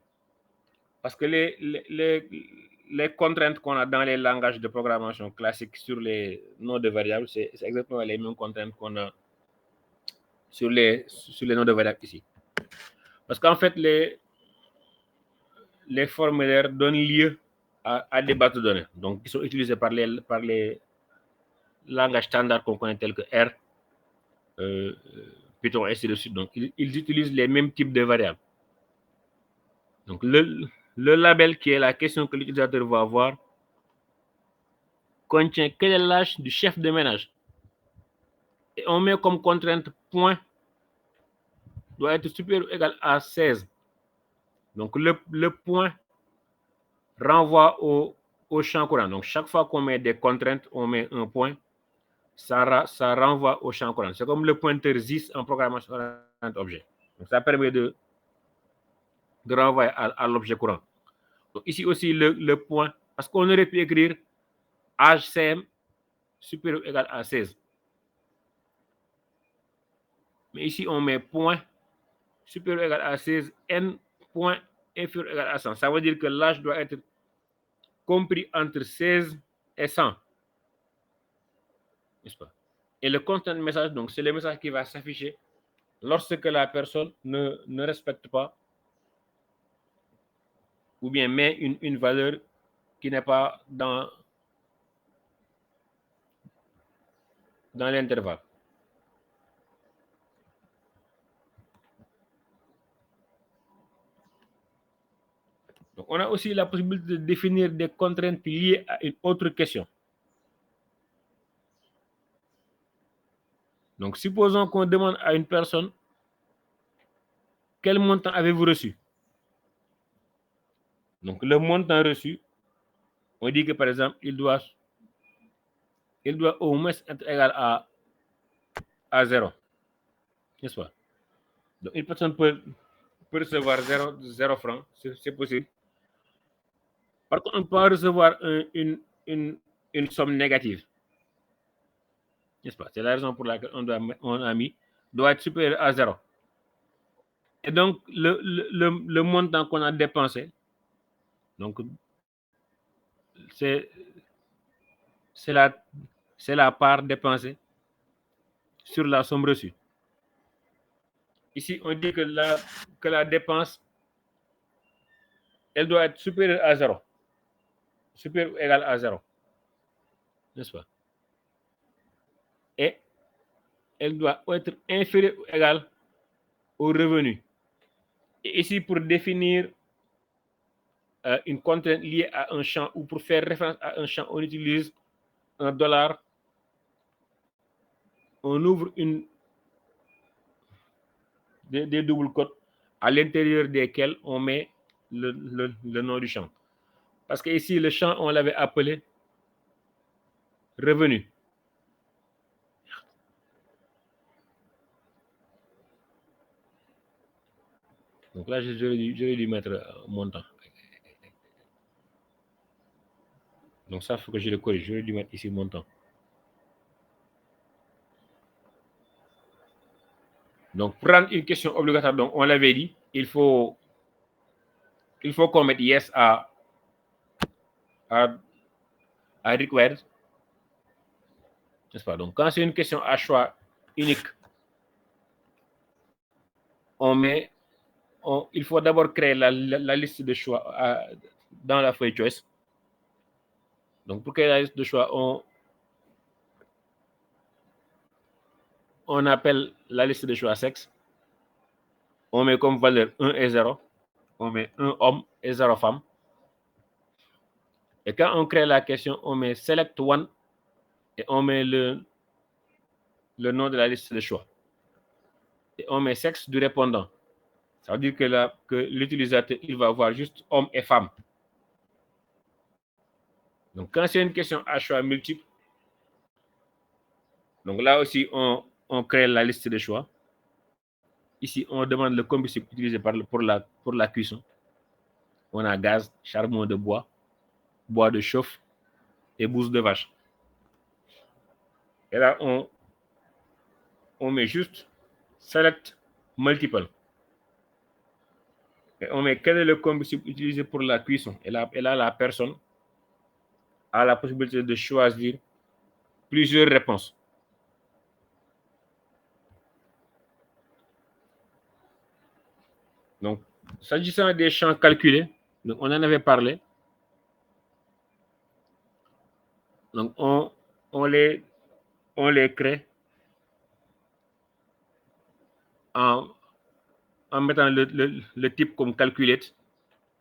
Parce que les contraintes qu'on a dans les langages de programmation classiques sur les noms de variables, c'est exactement les mêmes contraintes qu'on a sur les noms de variables ici. Parce qu'en fait, les formulaires donnent lieu à des bases de données. Donc, ils sont utilisés par les langages standards qu'on connaît tels que R, Python, et ainsi de suite. Donc, ils utilisent les mêmes types de variables. Donc, le label qui est la question que l'utilisateur va avoir contient quel est l'âge du chef de ménage. Et on met comme contrainte point doit être supérieur ou égal à 16. Donc, le point renvoie au champ courant. Donc, chaque fois qu'on met des contraintes, on met un point, ça renvoie au champ courant. C'est comme le pointeur ZIS en programmation orientée objet. Donc, ça permet de renvoyer à l'objet courant. Donc, ici aussi, le point, parce qu'on aurait pu écrire âge CM supérieur ou égal à 16. Mais ici, on met point supérieur ou égal à 16, n point inférieur ou égal à 100. Ça veut dire que l'âge doit être compris entre 16 et 100. N'est-ce pas? Et le content message, donc, c'est le message qui va s'afficher lorsque la personne ne respecte pas ou bien met une valeur qui n'est pas dans l'intervalle. Donc, on a aussi la possibilité de définir des contraintes liées à une autre question. Donc, supposons qu'on demande à une personne quel montant avez-vous reçu. Donc, le montant reçu, on dit que par exemple, il doit au moins être égal à 0. N'est-ce pas? Donc, une personne peut recevoir 0 francs, c'est possible. Par contre, on peut recevoir une somme négative. N'est-ce pas? C'est la raison pour laquelle on a mis doit être supérieur à 0. Et donc, le montant qu'on a dépensé, donc, c'est la part dépensée sur la somme reçue. Ici, on dit que la dépense, elle doit être supérieure à 0. Supérieure ou égale à 0. N'est-ce pas? Et elle doit être inférieure ou égale au revenu. Et ici, pour définir une contrainte liée à un champ ou pour faire référence à un champ, on utilise un $. On ouvre des doubles cotes à l'intérieur desquels on met le nom du champ. Parce que ici, le champ, on l'avait appelé revenu. Donc là, j'aurais dû mettre montant. Donc ça, il faut que je le corrige. J'aurais dû mettre ici montant. Donc, pour rendre une question obligatoire, donc on l'avait dit, il faut qu'on mette yes à required. N'est-ce pas? Donc, quand c'est une question à choix unique, il faut d'abord créer la liste de choix dans la feuille choice. Donc, pour créer la liste de choix, on appelle la liste de choix sexe. On met comme valeur 1 et 0. On met 1 homme et 0 femme. Et quand on crée la question, on met select one et on met le nom de la liste de choix. Et on met sexe du répondant. Ça veut dire que l'utilisateur, il va voir juste homme et femme. Donc, quand c'est une question à choix multiple, donc là aussi, on crée la liste de choix. Ici, on demande le combustible utilisé pour la cuisson. On a gaz, charbon de bois, bois de chauffe et bouse de vache. Et là, on met juste select multiple. Et on met quel est le combustible utilisé pour la cuisson. Et là, la personne a la possibilité de choisir plusieurs réponses. Donc, s'agissant des champs calculés, donc on en avait parlé. Donc, on les crée en mettant le type comme calculate.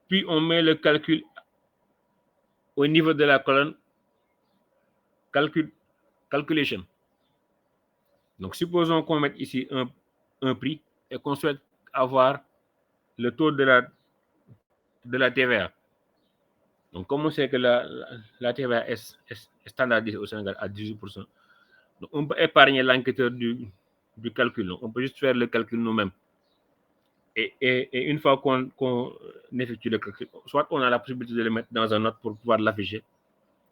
Puis, on met le calcul au niveau de la colonne calculation. Donc, supposons qu'on mette ici un prix et qu'on souhaite avoir le taux de la TVA. Donc, comme on sait que la TVA est standardisée au Sénégal à 18%, donc on peut épargner l'enquêteur du calcul. Donc, on peut juste faire le calcul nous-mêmes. Et une fois qu'on effectue le calcul, soit on a la possibilité de le mettre dans un note pour pouvoir l'afficher,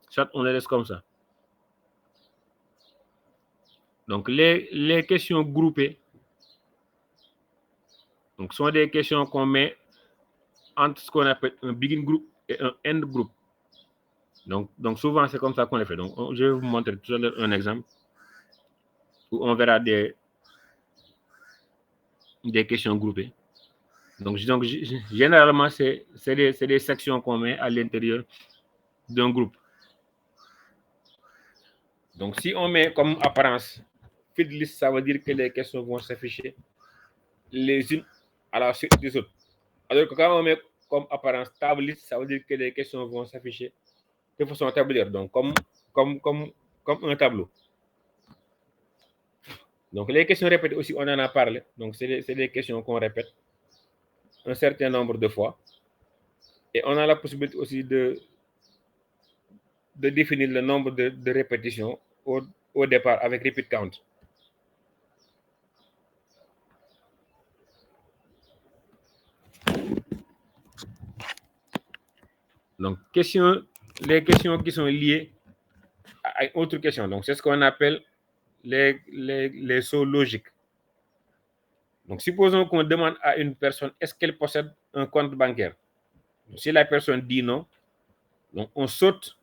soit on le laisse comme ça. Donc, les questions groupées donc, sont des questions qu'on met entre ce qu'on appelle un begin group et un end group. Donc souvent, c'est comme ça qu'on les fait. Donc, je vais vous montrer tout à l'heure un exemple où on verra des questions groupées. Donc généralement, c'est des sections qu'on met à l'intérieur d'un groupe. Donc, si on met comme apparence feed list, ça veut dire que les questions vont s'afficher les unes à la suite des autres. Alors que quand on met comme apparence table list, ça veut dire que les questions vont s'afficher de façon tabulaire, donc comme un tableau. Donc, les questions répétées aussi, on en a parlé. Donc, c'est des questions qu'on répète un certain nombre de fois. Et on a la possibilité aussi de définir le nombre de répétitions au départ avec repeat count. Donc, les questions qui sont liées à une autre question. Donc, c'est ce qu'on appelle les sauts logiques. Donc, supposons qu'on demande à une personne, est-ce qu'elle possède un compte bancaire? Donc, si la personne dit non, donc on saute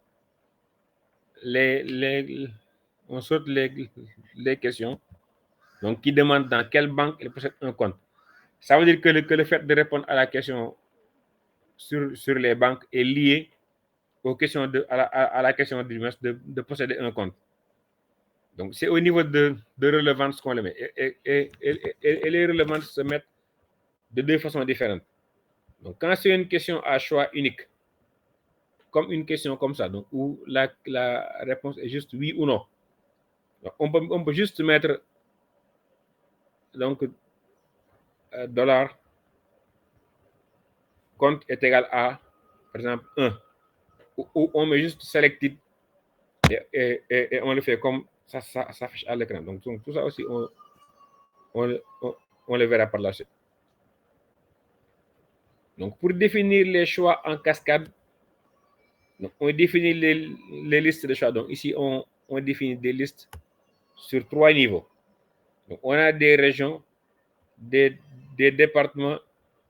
les questions donc qui demandent dans quelle banque elle possède un compte. Ça veut dire que le fait de répondre à la question sur les banques est lié aux questions à la question de posséder un compte. Donc, c'est au niveau de relevance qu'on le met. Et les relevances se mettent de deux façons différentes. Donc, quand c'est une question à choix unique, comme une question comme ça, donc où la réponse est juste oui ou non, donc on peut juste mettre donc dollar compte est égal à, par exemple, 1. Ou on met juste selected et on le fait comme ça s'affiche à l'écran. Donc, tout ça aussi, on le verra par la suite. Donc, pour définir les choix en cascade, donc, on définit les listes de choix. Donc, ici, on définit des listes sur 3 niveaux. Donc, on a des régions, des départements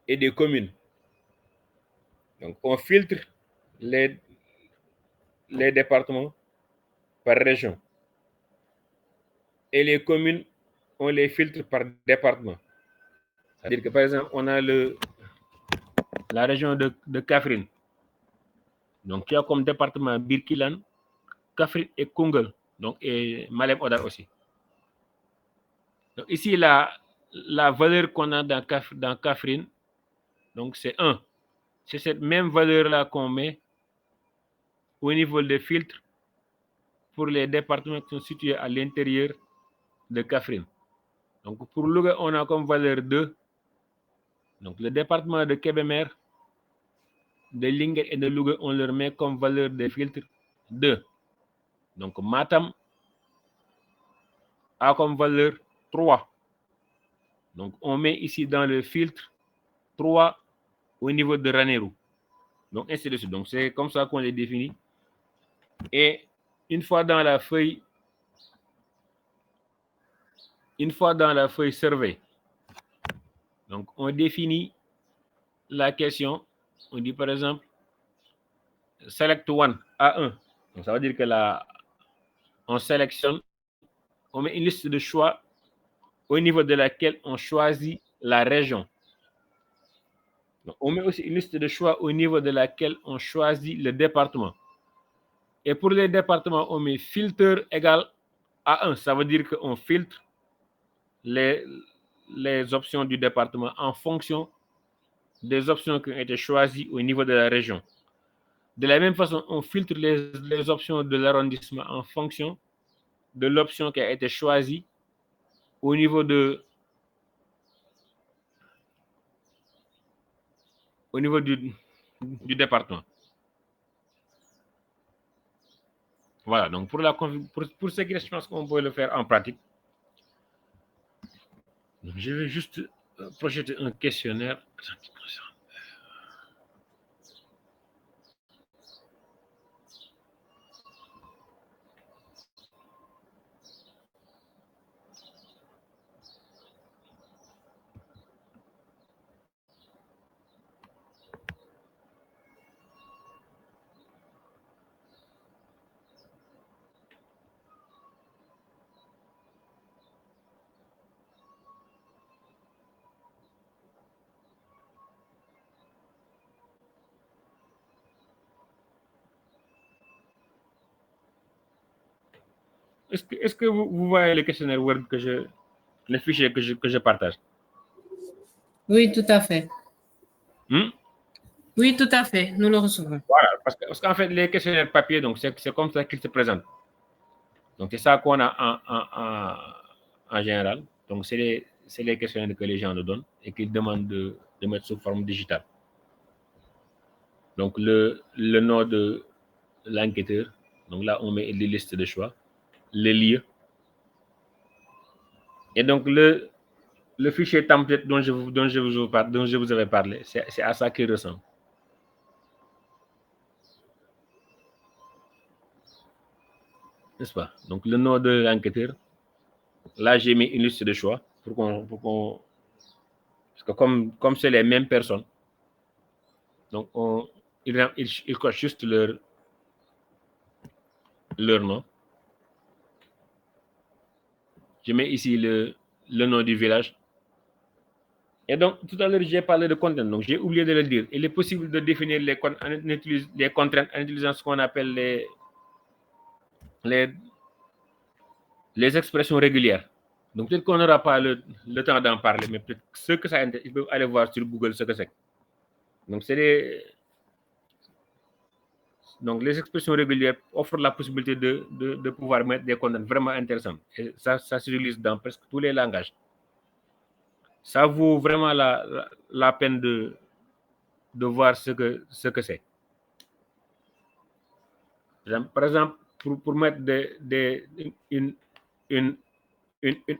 et des communes. Donc, on filtre les départements par région. Et les communes, on les filtre par département. C'est-à-dire que, par exemple, on a la région de Kaffrine. Donc, il y a comme département Birkilan, Kaffrine et Koungheul. Donc, et Malem Hodar aussi. Donc, ici, la valeur qu'on a dans Kaffrine, donc c'est 1. C'est cette même valeur-là qu'on met au niveau des filtres pour les départements qui sont situés à l'intérieur de Kaffrine. Donc, pour Louga, on a comme valeur 2. Donc, le département de Kébémer, de Linguère et de Louga, on leur met comme valeur des filtres 2. Donc, Matam a comme valeur 3. Donc, on met ici dans le filtre 3 au niveau de Ranérou. Donc, ainsi de suite. Donc, c'est comme ça qu'on les définit. Et une fois dans la feuille survey, donc on définit la question. On dit par exemple select one A1. Donc, ça veut dire que là, on sélectionne, on met une liste de choix au niveau de laquelle on choisit la région. Donc, on met aussi une liste de choix au niveau de laquelle on choisit le département. Et pour les départements, on met filtre égal à 1. Ça veut dire qu'on filtre les options du département en fonction des options qui ont été choisies au niveau de la région. De la même façon, on filtre les options de l'arrondissement en fonction de l'option qui a été choisie au niveau du département. Voilà, donc pour ce qui est, je pense qu'on peut le faire en pratique. Donc, je vais juste projeter un questionnaire. Est-ce que vous voyez le questionnaire Word le fichier que je partage? Oui, tout à fait. Hmm? Oui, tout à fait. Nous le recevons. Voilà, parce qu'en fait, les questionnaires papier, donc c'est comme ça qu'ils se présentent. Donc, c'est ça qu'on a en général. Donc, c'est les questionnaires que les gens nous donnent et qu'ils demandent de mettre sous forme digitale. Donc, le nom de l'enquêteur. Donc, là, on met les listes de choix, les lieux. Et donc, le fichier template dont je vous avais parlé, c'est à ça qu'il ressemble. N'est-ce pas? Donc, le nom de l'enquêteur. Là, j'ai mis une liste de choix pour qu'on parce que comme c'est les mêmes personnes, donc ils cochent juste leur nom. Je mets ici le nom du village. Et donc, tout à l'heure, j'ai parlé de content. Donc, j'ai oublié de le dire. Il est possible de définir les contraintes en utilisant ce qu'on appelle les expressions régulières. Donc, peut-être qu'on n'aura pas le temps d'en parler, mais peut-être ceux que ça intéresse, ils peuvent aller voir sur Google ce que c'est. Donc, donc, les expressions régulières offrent la possibilité de pouvoir mettre des contenus vraiment intéressants. Et ça s'utilise dans presque tous les langages. Ça vaut vraiment la peine de voir ce que c'est. Par exemple, pour mettre une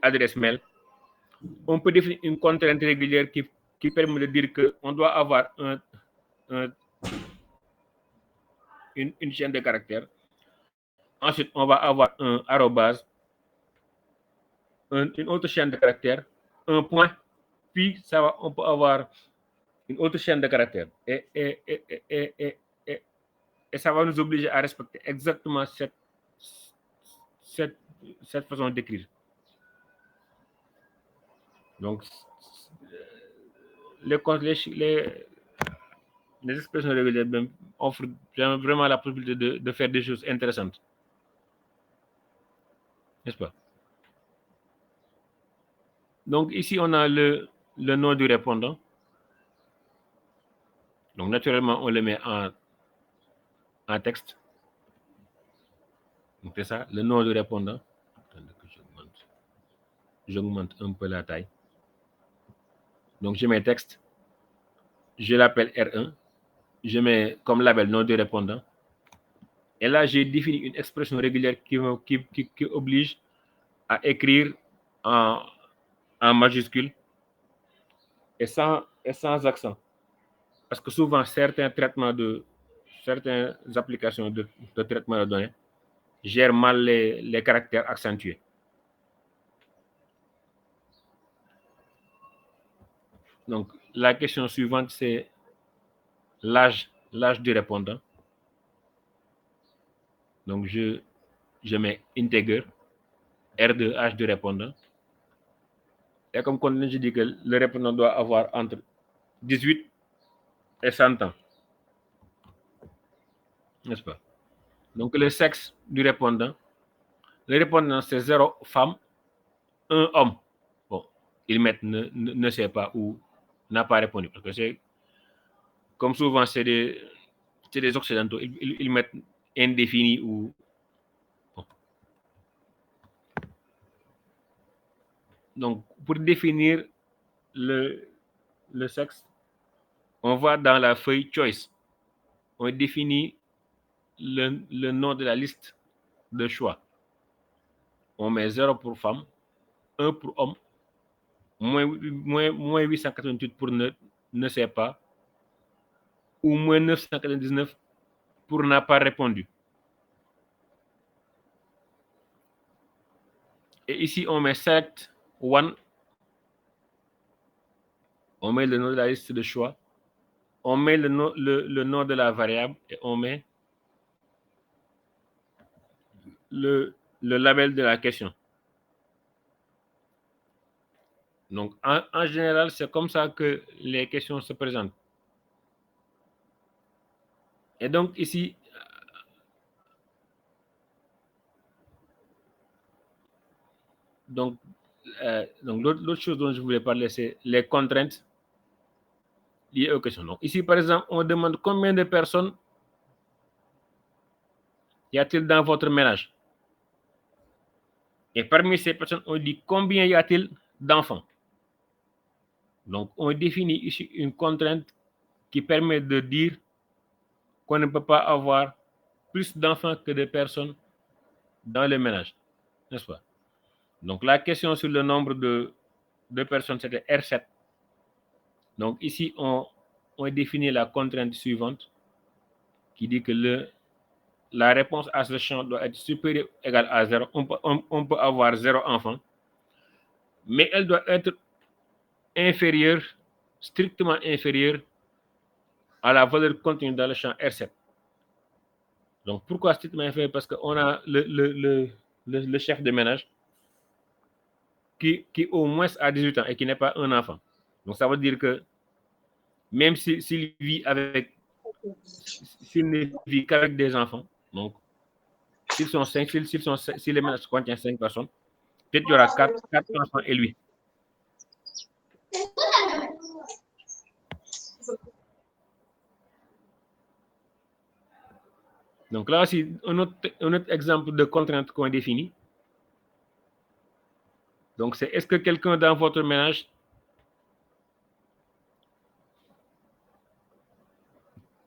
adresse mail, on peut définir une contrainte régulière qui permet de dire qu'on doit avoir une chaîne de caractères. Ensuite, on va avoir un arrobase, une autre chaîne de caractères, un point, puis on peut avoir une autre chaîne de caractères. Et ça va nous obliger à respecter exactement cette façon d'écrire. Donc, les expressions régulières offrent vraiment la possibilité de faire des choses intéressantes. N'est-ce pas? Donc, ici, on a le nom du répondant. Donc, naturellement, on le met en texte. Donc, c'est ça, le nom du répondant. J'augmente un peu la taille. Donc, je mets texte. Je l'appelle R1. Je mets comme label nom du répondant. Et là, j'ai défini une expression régulière qui oblige à écrire en majuscule et sans accent. Parce que souvent, certaines applications de traitement de données gèrent mal les caractères accentués. Donc, la question suivante, c'est l'âge du répondant. Donc, je mets integer R2, âge du répondant. Et comme contenu, je dis que le répondant doit avoir entre 18 et 100 ans. N'est-ce pas? Donc, le sexe du répondant. Le répondant, c'est 0 femme, 1 homme. Bon, ils mettent ne sait pas ou n'a pas répondu. Parce que c'est, comme souvent, c'est des occidentaux, ils mettent indéfini ou... Bon. Donc, pour définir le sexe, on va dans la feuille choice. On définit le nom de la liste de choix. On met 0 pour femme, 1 pour homme, moins 888 pour ne sait pas, ou moins 999 pour n'a pas répondu. Et ici, on met select one, on met le nom de la liste de choix, on met le nom de la variable et on met le label de la question. Donc, en général, c'est comme ça que les questions se présentent. Et donc, ici, donc l'autre chose dont je voulais parler, c'est les contraintes liées aux questions. Donc, ici, par exemple, on demande combien de personnes y a-t-il dans votre ménage? Et parmi ces personnes, on dit combien y a-t-il d'enfants? Donc, on définit ici une contrainte qui permet de dire qu'on ne peut pas avoir plus d'enfants que de personnes dans le ménage, n'est-ce pas? Donc, la question sur le nombre de personnes, c'était R7. Donc, ici, on définit la contrainte suivante qui dit que la réponse à ce champ doit être supérieure ou égale à 0. On peut avoir 0 enfant, mais elle doit être inférieure, strictement inférieure à la valeur contenue dans le champ R7. Donc, pourquoi strictement inférieure? Parce qu'on a le chef de ménage qui au moins a 18 ans et qui n'est pas un enfant. Donc, ça veut dire que même s'il vit s'il ne vit qu'avec des enfants, donc s'ils sont 5, si les ménages contiennent 5 personnes, peut-être qu'il y aura 4 enfants et lui. Donc là aussi, un autre exemple de contrainte qu'on définit. Donc, c'est est-ce que quelqu'un dans votre ménage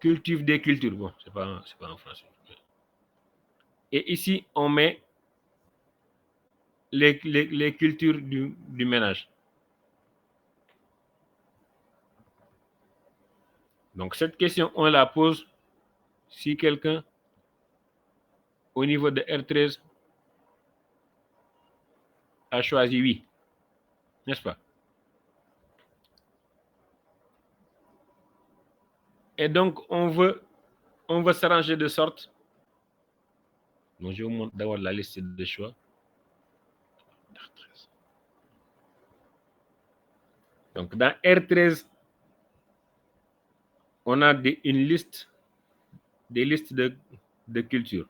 cultive des cultures? Bon, c'est pas en français. Et ici, on met les cultures du ménage. Donc, cette question, on la pose si quelqu'un, au niveau de R13, a choisi oui, n'est-ce pas? Et donc, on veut s'arranger de sorte. Donc, je vous montre d'abord la liste de choix. Donc, dans R13, on a des listes de cultures.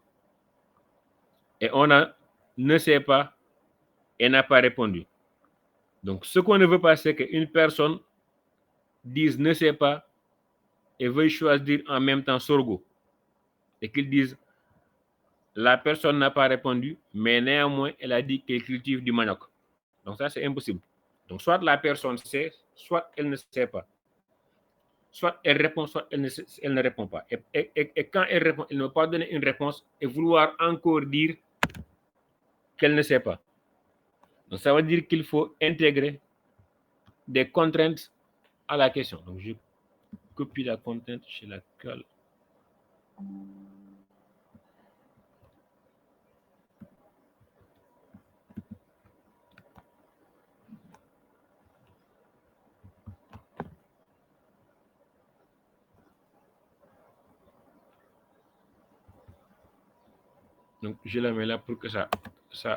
Et on a ne sait pas et n'a pas répondu. Donc, ce qu'on ne veut pas, c'est qu'une personne dise ne sait pas et veuille choisir en même temps sorgho. Et qu'il dise la personne n'a pas répondu, mais néanmoins, elle a dit qu'elle cultive du manioc. Donc, ça, c'est impossible. Donc, soit la personne sait, soit elle ne sait pas. soit elle répond, soit elle ne répond pas. Et quand elle répond, elle ne peut pas donner une réponse et vouloir encore dire qu'elle ne sait pas. Donc, ça veut dire qu'il faut intégrer des contraintes à la question. Donc, je copie la contrainte chez la colle. Donc, je la mets là pour que ça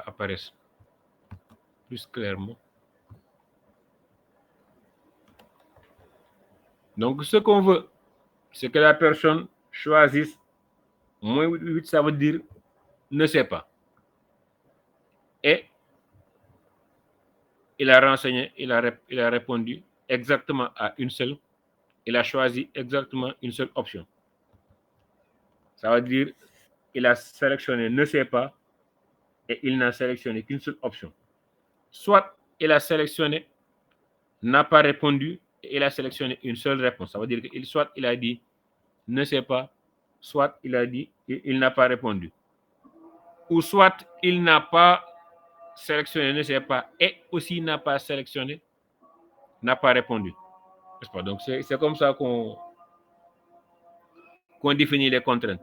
apparaisse plus clairement. Donc, ce qu'on veut, c'est que la personne choisisse moins 8, ça veut dire ne sait pas. Et il a renseigné, il a répondu exactement à une seule. Il a choisi exactement une seule option. Ça veut dire qu'il a sélectionné ne sait pas et il n'a sélectionné qu'une seule option. Soit il a sélectionné n'a pas répondu et il a sélectionné une seule réponse. Ça veut dire que soit il a dit ne sait pas, soit il a dit il n'a pas répondu. Ou soit il n'a pas sélectionné ne sait pas et aussi n'a pas sélectionné, n'a pas répondu. Donc c'est comme ça qu'on définit les contraintes.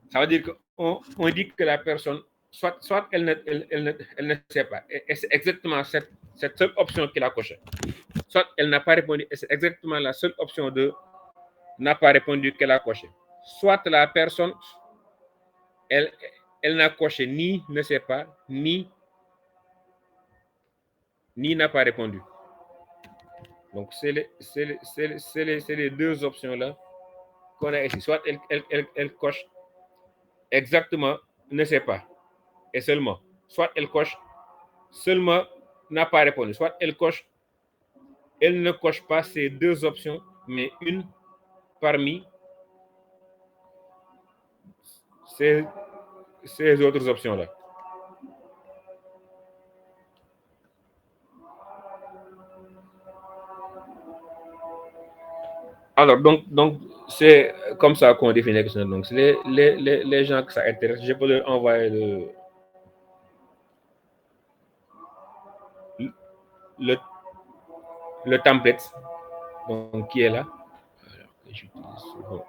Ça veut dire qu'on dit que la personne, soit elle ne sait pas, et c'est exactement cette seule option qu'il a cochée. Soit elle n'a pas répondu, et c'est exactement la seule option de n'a pas répondu qu'elle a coché. Soit la personne, elle n'a coché ni ne sait pas, ni n'a pas répondu. Donc, c'est les deux options-là qu'on a ici. Soit elle coche exactement ne sait pas, et seulement. Soit elle coche seulement n'a pas répondu. Soit elle coche, elle ne coche pas ces deux options, mais une parmi ces autres options-là. Alors, donc c'est comme ça qu'on définit la question. Donc, les gens que ça intéresse, je peux leur envoyer le template donc, qui est là. Alors, j'utilise souvent.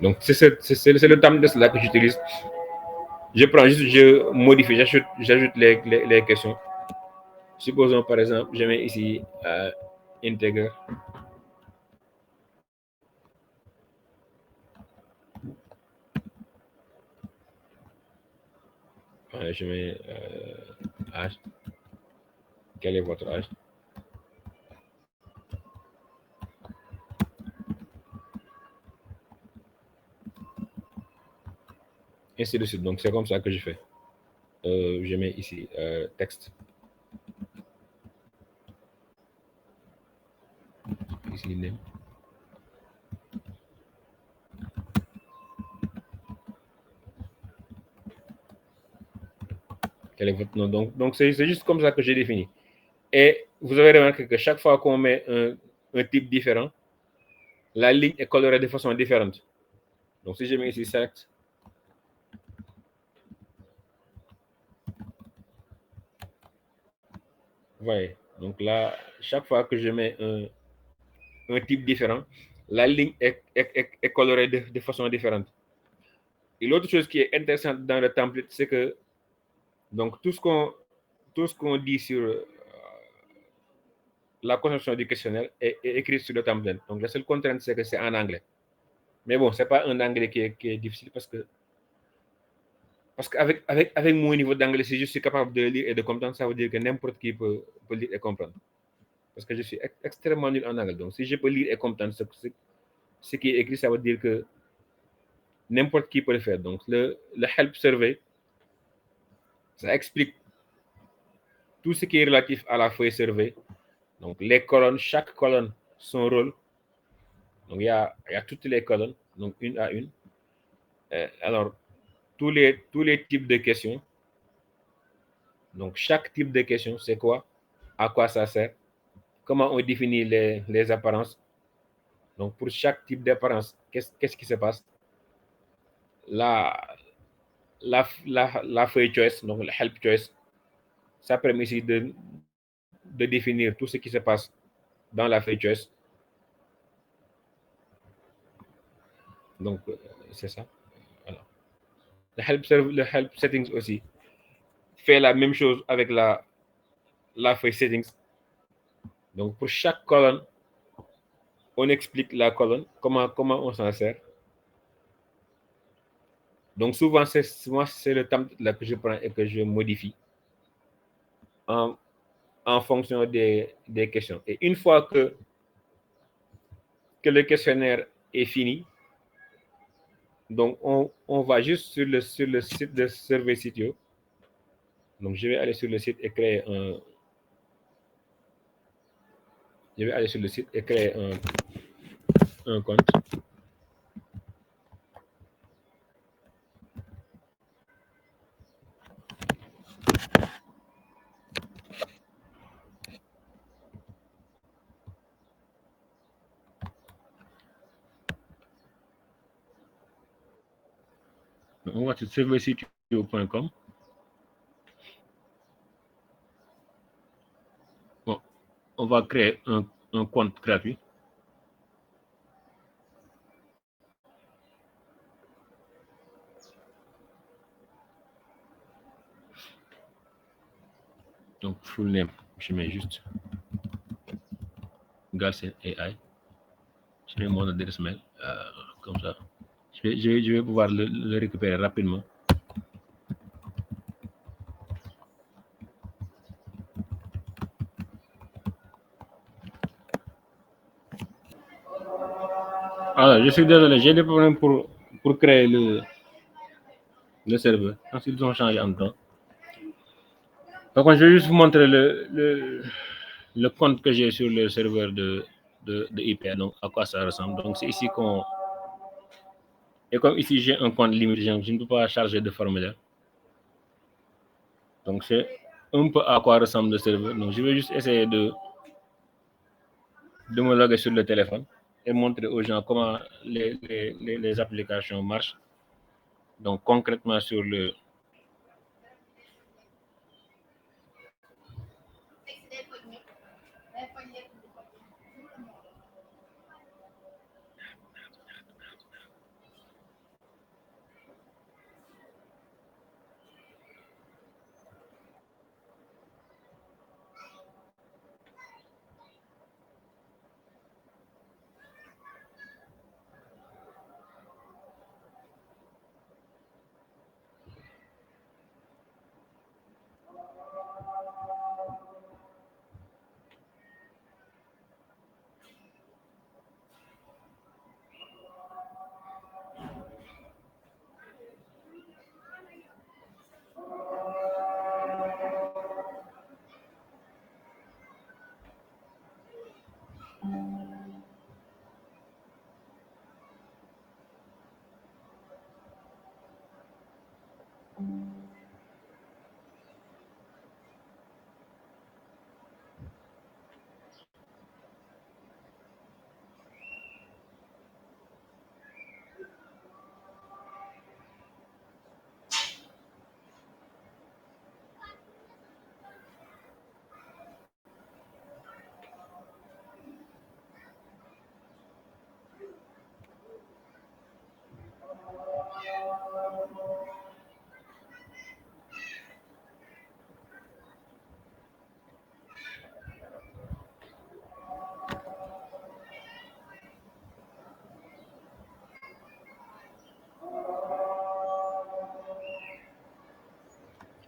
Donc, c'est le template là que j'utilise. Je prends juste, je modifie, j'ajoute les questions. Supposons par exemple, je mets ici integer. Je mets âge. Quel est votre âge? Ainsi de suite. Donc, c'est comme ça que je fais. Je mets ici texte. Ici, name. Quel est votre nom? Donc c'est juste comme ça que j'ai défini. Et vous avez remarqué que chaque fois qu'on met un type différent, la ligne est colorée de façon différente. Donc, si je mets ici select, vous voyez. Donc là, chaque fois que je mets un type différent, la ligne est colorée de façon différente. Et l'autre chose qui est intéressante dans le template, c'est que donc tout ce qu'on dit sur la construction du questionnaire est écrit sur le template. Donc la seule contrainte, c'est que c'est en anglais. Mais bon, c'est pas un anglais qui est difficile parce qu'avec mon niveau d'anglais, si je suis capable de lire et de comprendre, ça veut dire que n'importe qui peut lire et comprendre. Parce que je suis extrêmement nul en anglais. Donc, si je peux lire et comprendre ce qui est écrit, ça veut dire que n'importe qui peut le faire. Donc, le help survey, ça explique tout ce qui est relatif à la feuille survey. Donc, les colonnes, chaque colonne, son rôle. Donc, il y a toutes les colonnes, donc une à une. Alors, tous les types de questions. Donc, chaque type de question, c'est quoi? À quoi ça sert? Comment on définit les apparences? Donc, pour chaque type d'apparence, qu'est-ce qui se passe? La feuille choice, donc la help choice, ça permet ici de définir tout ce qui se passe dans la feuille choice. Donc, c'est ça. Alors, le help settings aussi fait la même chose avec la feuille settings. Donc, pour chaque colonne, on explique la colonne, comment on s'en sert. Donc, souvent, c'est le template là que je prends et que je modifie en fonction des questions. Et une fois que le questionnaire est fini, donc on va juste sur le site de Survey Sitio. Donc, je vais aller sur le site et créer un... Je vais aller sur le site et créer un compte. On va sur surveysitio.com. Bon, on va créer un compte gratuit. Donc, full name, je mets juste Galsen AI. Je mets mon adresse mail, comme ça. Je vais pouvoir le récupérer rapidement. Alors, je suis désolé, j'ai des problèmes pour créer le serveur. Ensuite, ils ont changé en temps. Par contre, je vais juste vous montrer le compte que j'ai sur le serveur de IPA, donc à quoi ça ressemble. Donc, c'est ici qu'on... Et comme ici, j'ai un compte limité, je ne peux pas charger de formulaire. Donc, c'est un peu à quoi ressemble le serveur. Donc, je vais juste essayer de me loguer sur le téléphone et montrer aux gens comment les applications marchent. Donc, concrètement, sur le...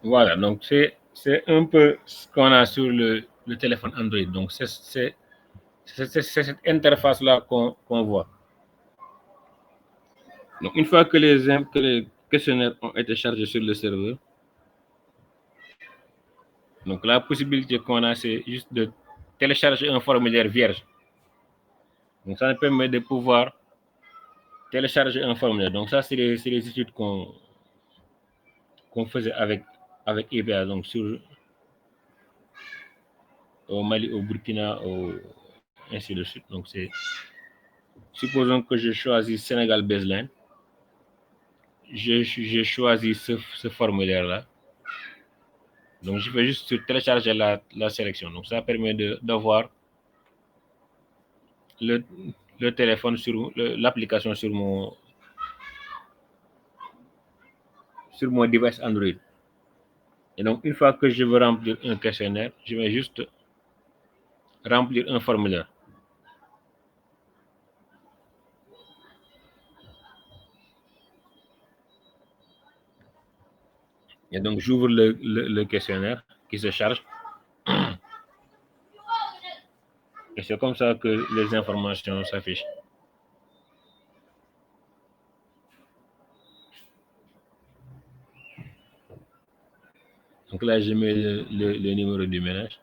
Voilà, donc c'est un peu ce qu'on a sur le téléphone Android. Donc, c'est cette interface-là qu'on voit. Donc, une fois que les questionnaires ont été chargés sur le serveur, donc la possibilité qu'on a, c'est juste de télécharger un formulaire vierge. Donc, ça nous permet de pouvoir télécharger un formulaire. Donc, ça, c'est les études qu'on qu'on faisait avec EBA, donc au Mali, au Burkina, ainsi de suite. Donc supposons que je choisis Sénégal Baseline. J'ai choisi ce formulaire-là. Donc, je vais juste télécharger la sélection. Donc, ça permet d'avoir le téléphone sur l'application sur mon device Android. Et donc, une fois que je veux remplir un questionnaire, je vais juste remplir un formulaire. Et donc, j'ouvre le questionnaire qui se charge. Et c'est comme ça que les informations s'affichent. Donc là, je mets le numéro du ménage.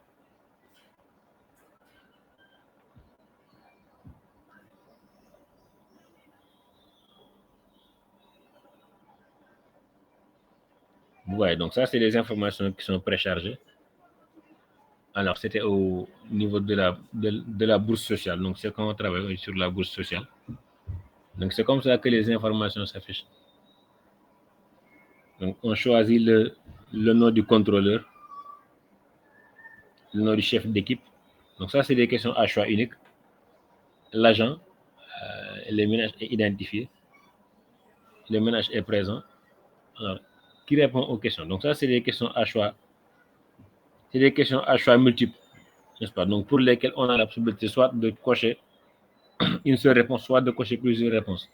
Ouais, donc ça, c'est les informations qui sont préchargées. Alors, c'était au niveau de la bourse sociale. Donc, c'est quand on travaille sur la bourse sociale. Donc, c'est comme ça que les informations s'affichent. Donc, on choisit le nom du contrôleur, le nom du chef d'équipe. Donc, ça, c'est des questions à choix unique. L'agent, le ménage est identifié. Le ménage est présent. Alors, qui répond aux questions? Donc, ça, c'est des questions à choix. C'est des questions à choix multiples, n'est-ce pas? Donc, pour lesquelles on a la possibilité soit de cocher une seule réponse, soit de cocher plusieurs réponses.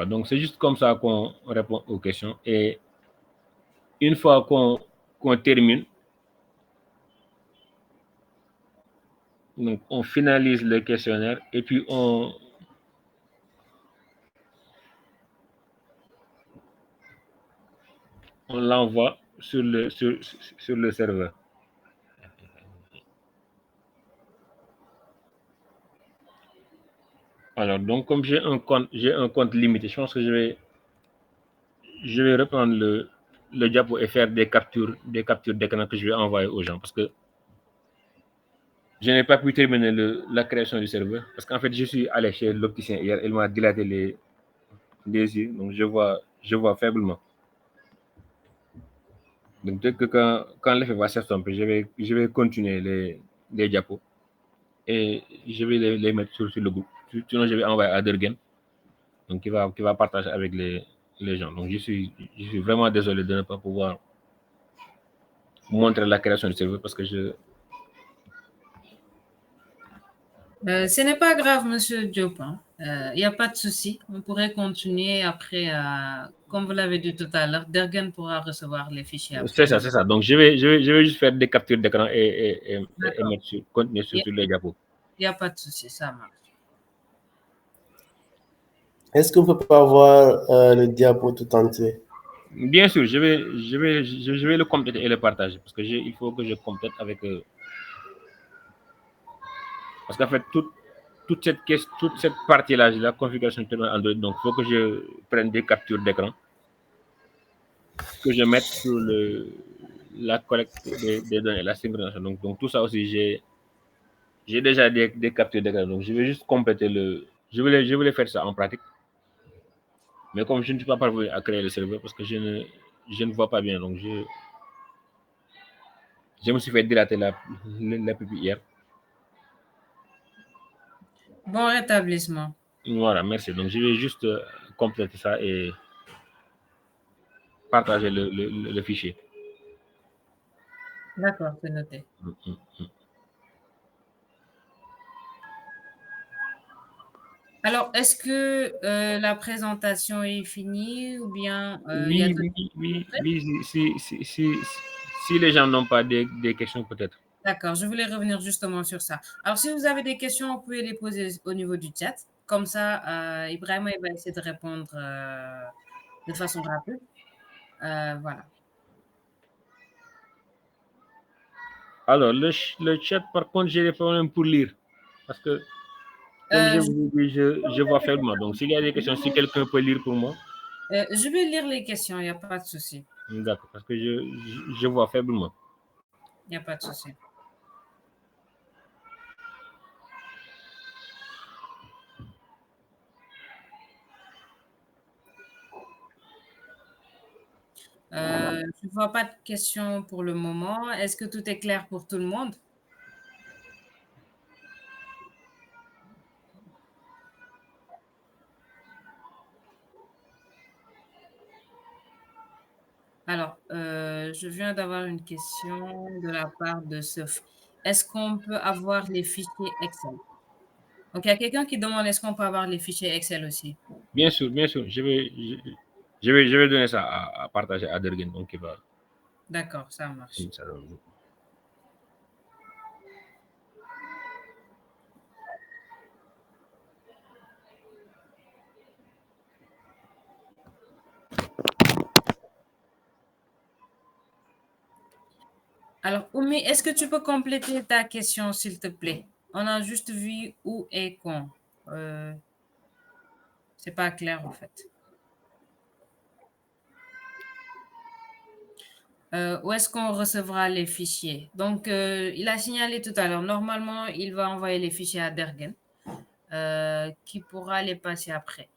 Donc, c'est juste comme ça qu'on répond aux questions. Et une fois qu'on termine, donc on finalise le questionnaire et puis on l'envoie sur le serveur. Alors, donc, comme j'ai un compte limité, je pense que je vais reprendre le diapo et faire des captures d'écran que je vais envoyer aux gens parce que je n'ai pas pu terminer la création du serveur parce qu'en fait, je suis allé chez l'opticien hier, il m'a dilaté les yeux, donc je vois faiblement. Donc, dès que quand l'effet va s'estomper, je vais continuer les diapos et je vais les mettre sur le groupe. Sinon, je vais envoyer à Dergen, donc qui va partager avec les gens. Donc, je suis vraiment désolé de ne pas pouvoir montrer la création du serveur parce que Ce n'est pas grave, Monsieur Diop. Il n'y a pas de souci. On pourrait continuer après, comme vous l'avez dit tout à l'heure, Dergen pourra recevoir les fichiers après. C'est ça. Donc, je vais juste faire des captures d'écran et continuer sur les diapos. Il n'y a pas de souci, ça marche. Est-ce qu'on peut pas avoir le diapo tout entier? Bien sûr, je vais le compléter et le partager parce que il faut que je complète avec parce qu'en fait toute cette partie-là, la configuration de Android, donc il faut que je prenne des captures d'écran que je mette sur la collecte des données, la synchronisation. Donc tout ça aussi, j'ai déjà des captures d'écran. Donc je vais juste compléter je voulais faire ça en pratique. Mais comme je ne suis pas parvenu à créer le serveur parce que je ne vois pas bien, donc je me suis fait dilater la pupille hier. Bon rétablissement. Voilà, merci. Donc, je vais juste compléter ça et partager le fichier. D'accord, c'est noté. Alors, est-ce que la présentation est finie ou bien il y a oui, si les gens n'ont pas des questions, peut-être. D'accord, je voulais revenir justement sur ça. Alors, si vous avez des questions, vous pouvez les poser au niveau du chat. Comme ça, Ibrahima il va essayer de répondre de façon rapide. Voilà. Alors, le chat, par contre, j'ai des problèmes pour lire. Parce que, comme je vous ai dit, je vois faiblement. Donc, s'il y a des questions, si quelqu'un peut lire pour moi. Je vais lire les questions, il n'y a pas de souci. D'accord, parce que je vois faiblement. Il n'y a pas de souci. Je ne vois pas de questions pour le moment. Est-ce que tout est clair pour tout le monde? Alors, je viens d'avoir une question de la part de Sophie. Est-ce qu'on peut avoir les fichiers Excel? Donc, il y a quelqu'un qui demande est-ce qu'on peut avoir les fichiers Excel aussi? Bien sûr, bien sûr. Je vais donner ça à partager à Dergen. Donc, il va. D'accord, ça marche. Alors, Oumi, est-ce que tu peux compléter ta question, s'il te plaît? On a juste vu où et quand. C'est pas clair, en fait. Où est-ce qu'on recevra les fichiers? Donc, il a signalé tout à l'heure, normalement, il va envoyer les fichiers à Dergen, qui pourra les passer après.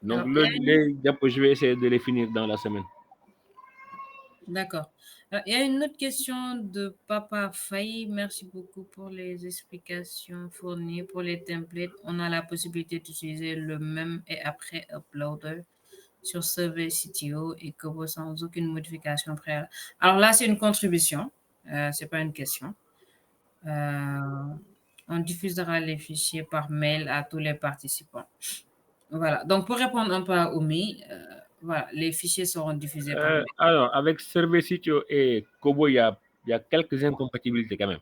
Donc, Alors, je vais essayer de les finir dans la semaine. D'accord. Il y a une autre question de Papa Faye. Merci beaucoup pour les explications fournies. Pour les templates, on a la possibilité d'utiliser le même et après uploader sur Survey CTO et Kobo sans aucune modification préalable. Alors là, c'est une contribution. C'est pas une question. On diffusera les fichiers par mail à tous les participants. Voilà. Donc, pour répondre un peu à Oumi, voilà, les fichiers seront diffusés par mail. Alors, avec Survey CTO et Kobo, il y a quelques incompatibilités quand même.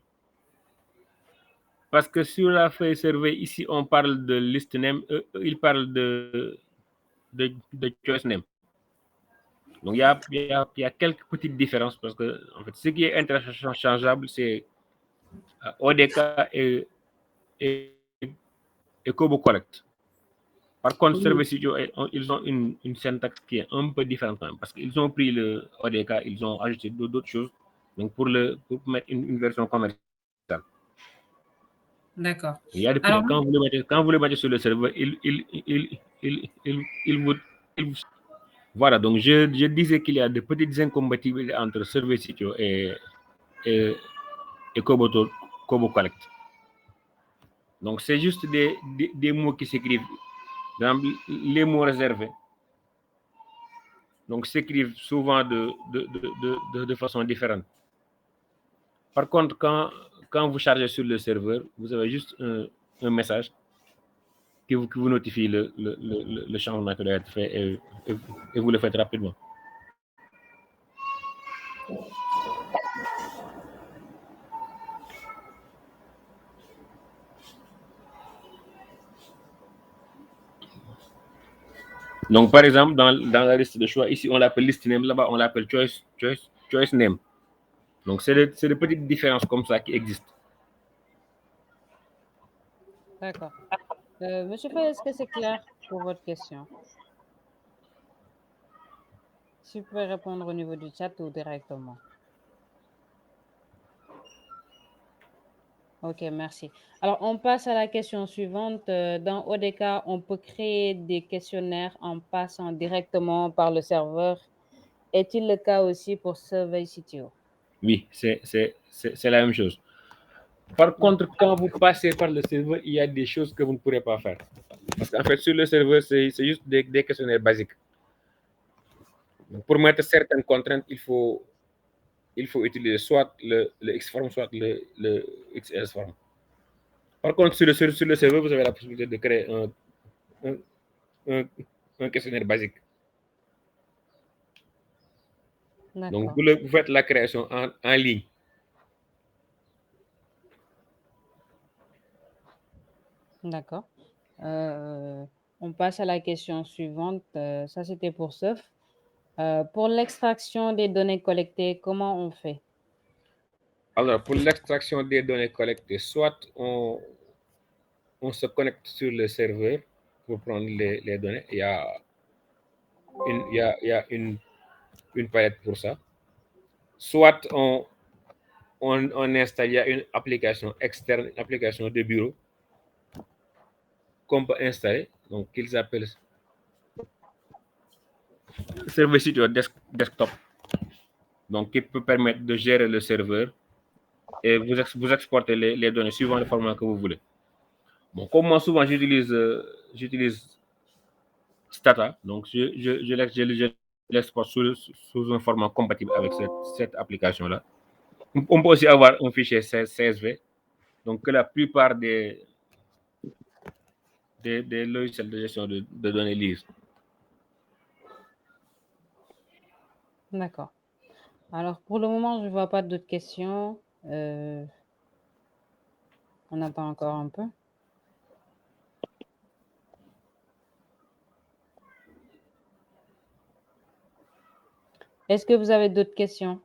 Parce que sur la feuille survey, ici, on parle de list name, il parle de choice name. Donc, il y a quelques petites différences parce que, en fait, ce qui est interchangeable, c'est ODK et Kobo Collect. Par contre, Survey CTO, ils ont une syntaxe qui est un peu différente quand même, parce qu'ils ont pris le ODK, ils ont ajouté d'autres choses, donc pour mettre une version commerciale. D'accord. Il y a Alors, quand vous le mettez sur le serveur, voilà, donc je disais qu'il y a de petites incompatibilités entre Survey CTO et Kobo Collect. Donc, c'est juste des mots qui s'écrivent. Les mots réservés donc s'écrivent souvent de façon différente. Par contre, quand vous chargez sur le serveur, vous avez juste un message qui vous notifie le changement qui doit être fait et vous le faites rapidement. Donc, par exemple, dans la liste de choix, ici, on l'appelle list name, là-bas, on l'appelle choice name. Donc, c'est des petites différences comme ça qui existent. D'accord. Monsieur Faye, est-ce que c'est clair pour votre question? Si vous pouvez répondre au niveau du chat ou directement. Ok, merci. Alors, on passe à la question suivante. Dans ODK, on peut créer des questionnaires en passant directement par le serveur. Est-il le cas aussi pour Survey CTO? Oui, c'est la même chose. Par contre, quand vous passez par le serveur, il y a des choses que vous ne pourrez pas faire. Parce qu'en fait, sur le serveur, c'est juste des questionnaires basiques. Donc, pour mettre certaines contraintes, il faut utiliser soit le Xform, soit le XSForm. Par contre, sur le serveur, vous avez la possibilité de créer un questionnaire basique. Donc, vous faites la création en ligne. D'accord. On passe à la question suivante. Ça, c'était pour Soph. Pour l'extraction des données collectées, comment on fait? Alors, pour l'extraction des données collectées, soit on se connecte sur le serveur pour prendre les données. Il y a une palette pour ça. Soit on installe, il y a une application externe, une application de bureau qu'on peut installer, donc qu'ils appellent serveur site desktop, donc qui peut permettre de gérer le serveur et vous exportez les données suivant le format que vous voulez. Bon, comme moi souvent j'utilise Stata, donc je l'exporte sous un format compatible avec cette application-là. On peut aussi avoir un fichier CSV, donc que la plupart des logiciels de gestion de données lisent. D'accord. Alors, pour le moment, je ne vois pas d'autres questions. On attend encore un peu. Est-ce que vous avez d'autres questions?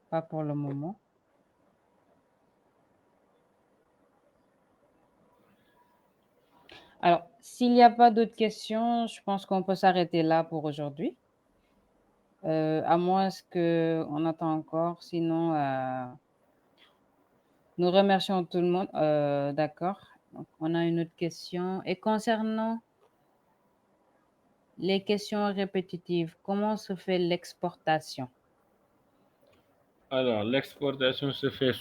Pas pour le moment. Alors, s'il n'y a pas d'autres questions, je pense qu'on peut s'arrêter là pour aujourd'hui. À moins qu'on attend encore. Sinon, nous remercions tout le monde. D'accord. Donc, on a une autre question. Et concernant les questions répétitives, comment se fait l'exportation? Alors, l'exportation se fait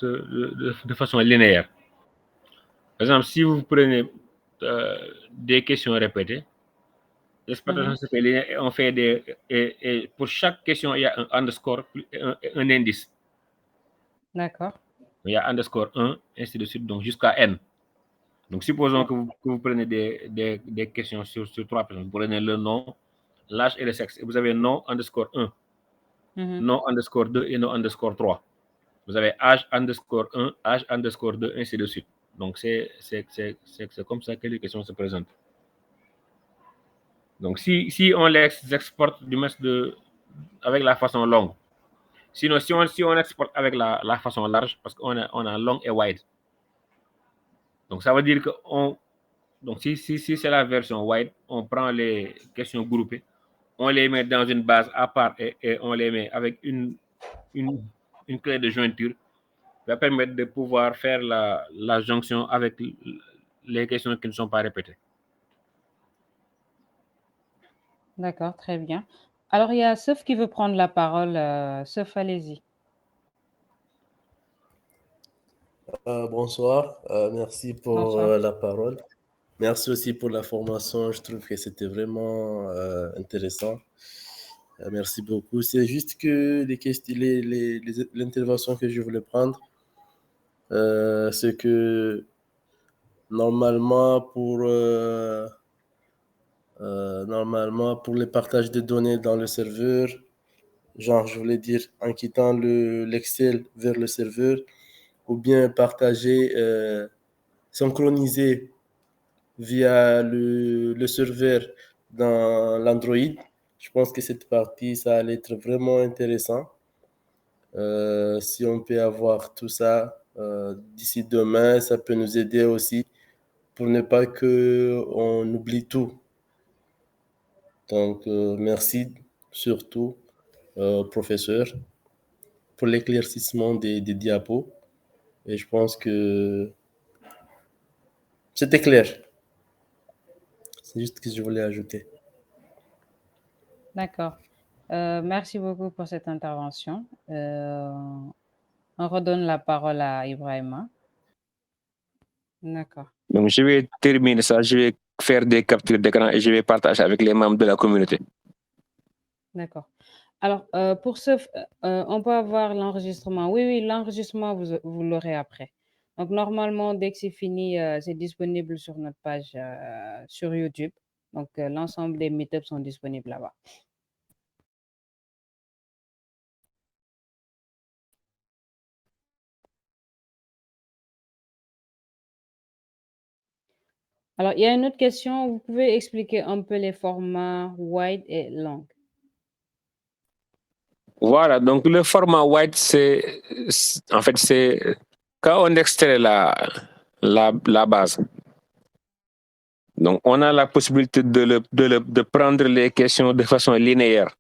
de façon linéaire. Par exemple, si vous prenez des questions répétées, l'exportation se fait linéaire et on fait et pour chaque question, il y a un underscore, un indice. D'accord. Il y a underscore 1, ainsi de suite, donc jusqu'à n. Donc, supposons que vous prenez des questions sur 3 personnes. Vous prenez le nom, l'âge et le sexe. Et vous avez nom underscore 1, nom underscore 2 et nom underscore 3. Vous avez âge underscore 1, âge underscore 2, ainsi de suite. Donc, c'est comme ça que les questions se présentent. Donc, si on les exporte du moins avec la façon longue, sinon, si on exporte avec la façon large, parce qu'on a long et wide. Donc, ça veut dire que donc si c'est la version wide, on prend les questions groupées, on les met dans une base à part et on les met avec une clé de jointure qui va permettre de pouvoir faire la jonction avec les questions qui ne sont pas répétées. D'accord, très bien. Alors, il y a Soph qui veut prendre la parole. Soph, allez-y. Bonsoir, merci pour Bonsoir. la parole. Merci aussi pour la formation, je trouve que c'était vraiment intéressant. Merci beaucoup. C'est juste que l'intervention que je voulais prendre, c'est que normalement pour le partage de données dans le serveur, genre je voulais dire en quittant l'Excel vers le serveur, ou bien partager, synchroniser via le serveur dans l'Android. Je pense que cette partie, ça allait être vraiment intéressant. Si on peut avoir tout ça d'ici demain, ça peut nous aider aussi pour ne pas qu'on oublie tout. Donc, merci surtout, professeur, pour l'éclaircissement des diapos. Et je pense que c'était clair. C'est juste ce que je voulais ajouter. D'accord. Merci beaucoup pour cette intervention. On redonne la parole à Ibrahima. D'accord. Donc, je vais terminer ça, je vais faire des captures d'écran et je vais partager avec les membres de la communauté. D'accord. Alors, pour ce, on peut avoir l'enregistrement. Oui, l'enregistrement, vous l'aurez après. Donc, normalement, dès que c'est fini, c'est disponible sur notre page sur YouTube. Donc, l'ensemble des meetups sont disponibles là-bas. Alors, il y a une autre question. Vous pouvez expliquer un peu les formats wide et long? Voilà, donc le format wide, en fait, c'est quand on extrait la base. Donc, on a la possibilité de prendre les questions de façon linéaire.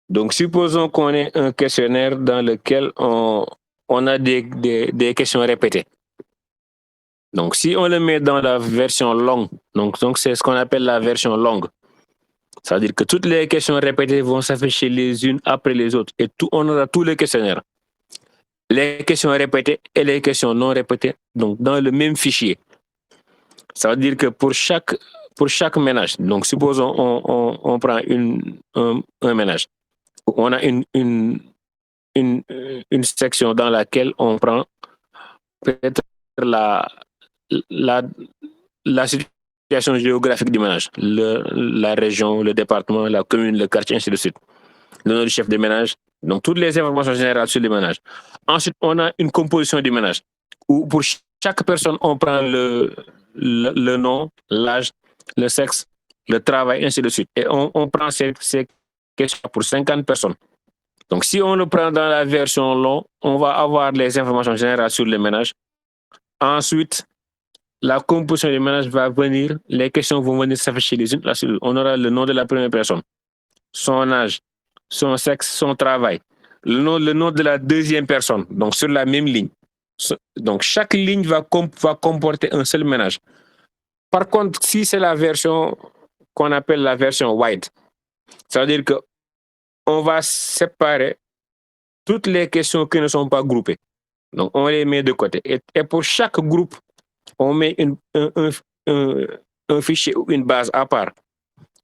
Donc, supposons qu'on ait un questionnaire dans lequel on a des questions répétées. Donc, si on le met dans la version longue, donc c'est ce qu'on appelle la version longue. Ça veut dire que toutes les questions répétées vont s'afficher les unes après les autres. Et on aura tous les questionnaires. Les questions répétées et les questions non répétées, donc dans le même fichier. Ça veut dire que pour chaque ménage, donc supposons on prend un ménage. On a une section dans laquelle on prend peut-être la situation géographique du ménage, la région, le département, la commune, le quartier, ainsi de suite. Le nom du chef de ménage, donc toutes les informations générales sur le ménage. Ensuite, on a une composition du ménage, où pour chaque personne, on prend le nom, l'âge, le sexe, le travail, ainsi de suite. Et on prend ces questions pour 50 personnes. Donc, si on le prend dans la version longue, on va avoir les informations générales sur le ménage. Ensuite, la composition du ménage va venir, les questions vont venir s'afficher les unes. On aura le nom de la première personne, son âge, son sexe, son travail, le nom de la deuxième personne, donc sur la même ligne. Donc, chaque ligne va comporter un seul ménage. Par contre, si c'est la version qu'on appelle la version wide, ça veut dire qu'on va séparer toutes les questions qui ne sont pas groupées. Donc, on les met de côté. Et pour chaque groupe, on met un fichier ou une base à part.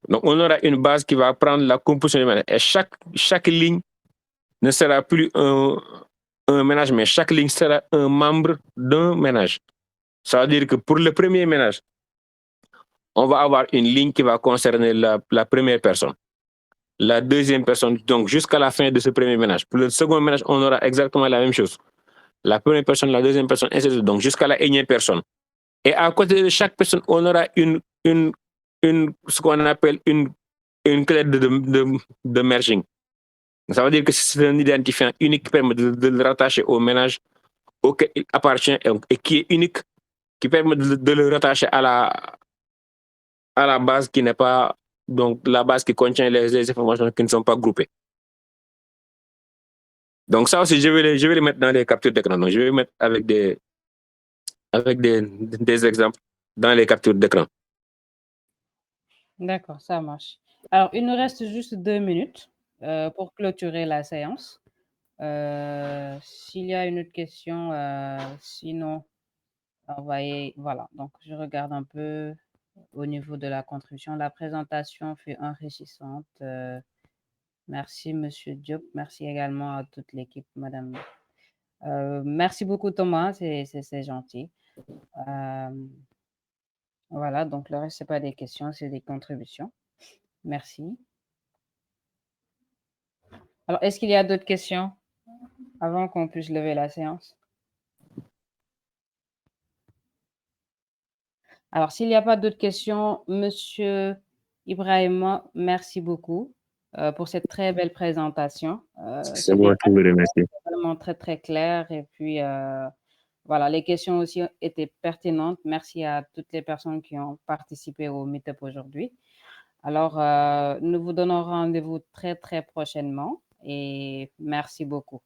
Donc, on aura une base qui va prendre la composition du ménage. Et chaque ligne ne sera plus un ménage, mais chaque ligne sera un membre d'un ménage. Ça veut dire que pour le premier ménage, on va avoir une ligne qui va concerner la première personne. La deuxième personne, donc jusqu'à la fin de ce premier ménage. Pour le second ménage, on aura exactement la même chose. La première personne, la deuxième personne, ainsi de suite, donc jusqu'à la énième personne. Et à côté de chaque personne, on aura ce qu'on appelle une clé de merging. Ça veut dire que c'est un identifiant unique qui permet de le rattacher au ménage auquel il appartient et qui est unique, qui permet de le rattacher à la base qui n'est pas, donc la base qui contient les informations qui ne sont pas groupées. Donc ça aussi, je vais les mettre dans les captures d'écran. Donc je vais mettre avec des exemples dans les captures d'écran. D'accord, ça marche. Alors, il nous reste juste 2 minutes pour clôturer la séance. S'il y a une autre question, sinon, envoyez. Voilà, donc je regarde un peu au niveau de la contribution. La présentation fut enrichissante. Merci, Monsieur Diop. Merci également à toute l'équipe, Madame. Merci beaucoup, Thomas. C'est gentil. Voilà, donc le reste, ce n'est pas des questions, c'est des contributions. Merci. Alors, est-ce qu'il y a d'autres questions avant qu'on puisse lever la séance? Alors, s'il n'y a pas d'autres questions, Monsieur Ibrahima, merci beaucoup pour cette très belle présentation. C'est moi qui vous remercie. Vraiment très, très clair. Et puis, voilà, les questions aussi étaient pertinentes. Merci à toutes les personnes qui ont participé au meet-up aujourd'hui. Alors, nous vous donnons rendez-vous très, très prochainement et merci beaucoup.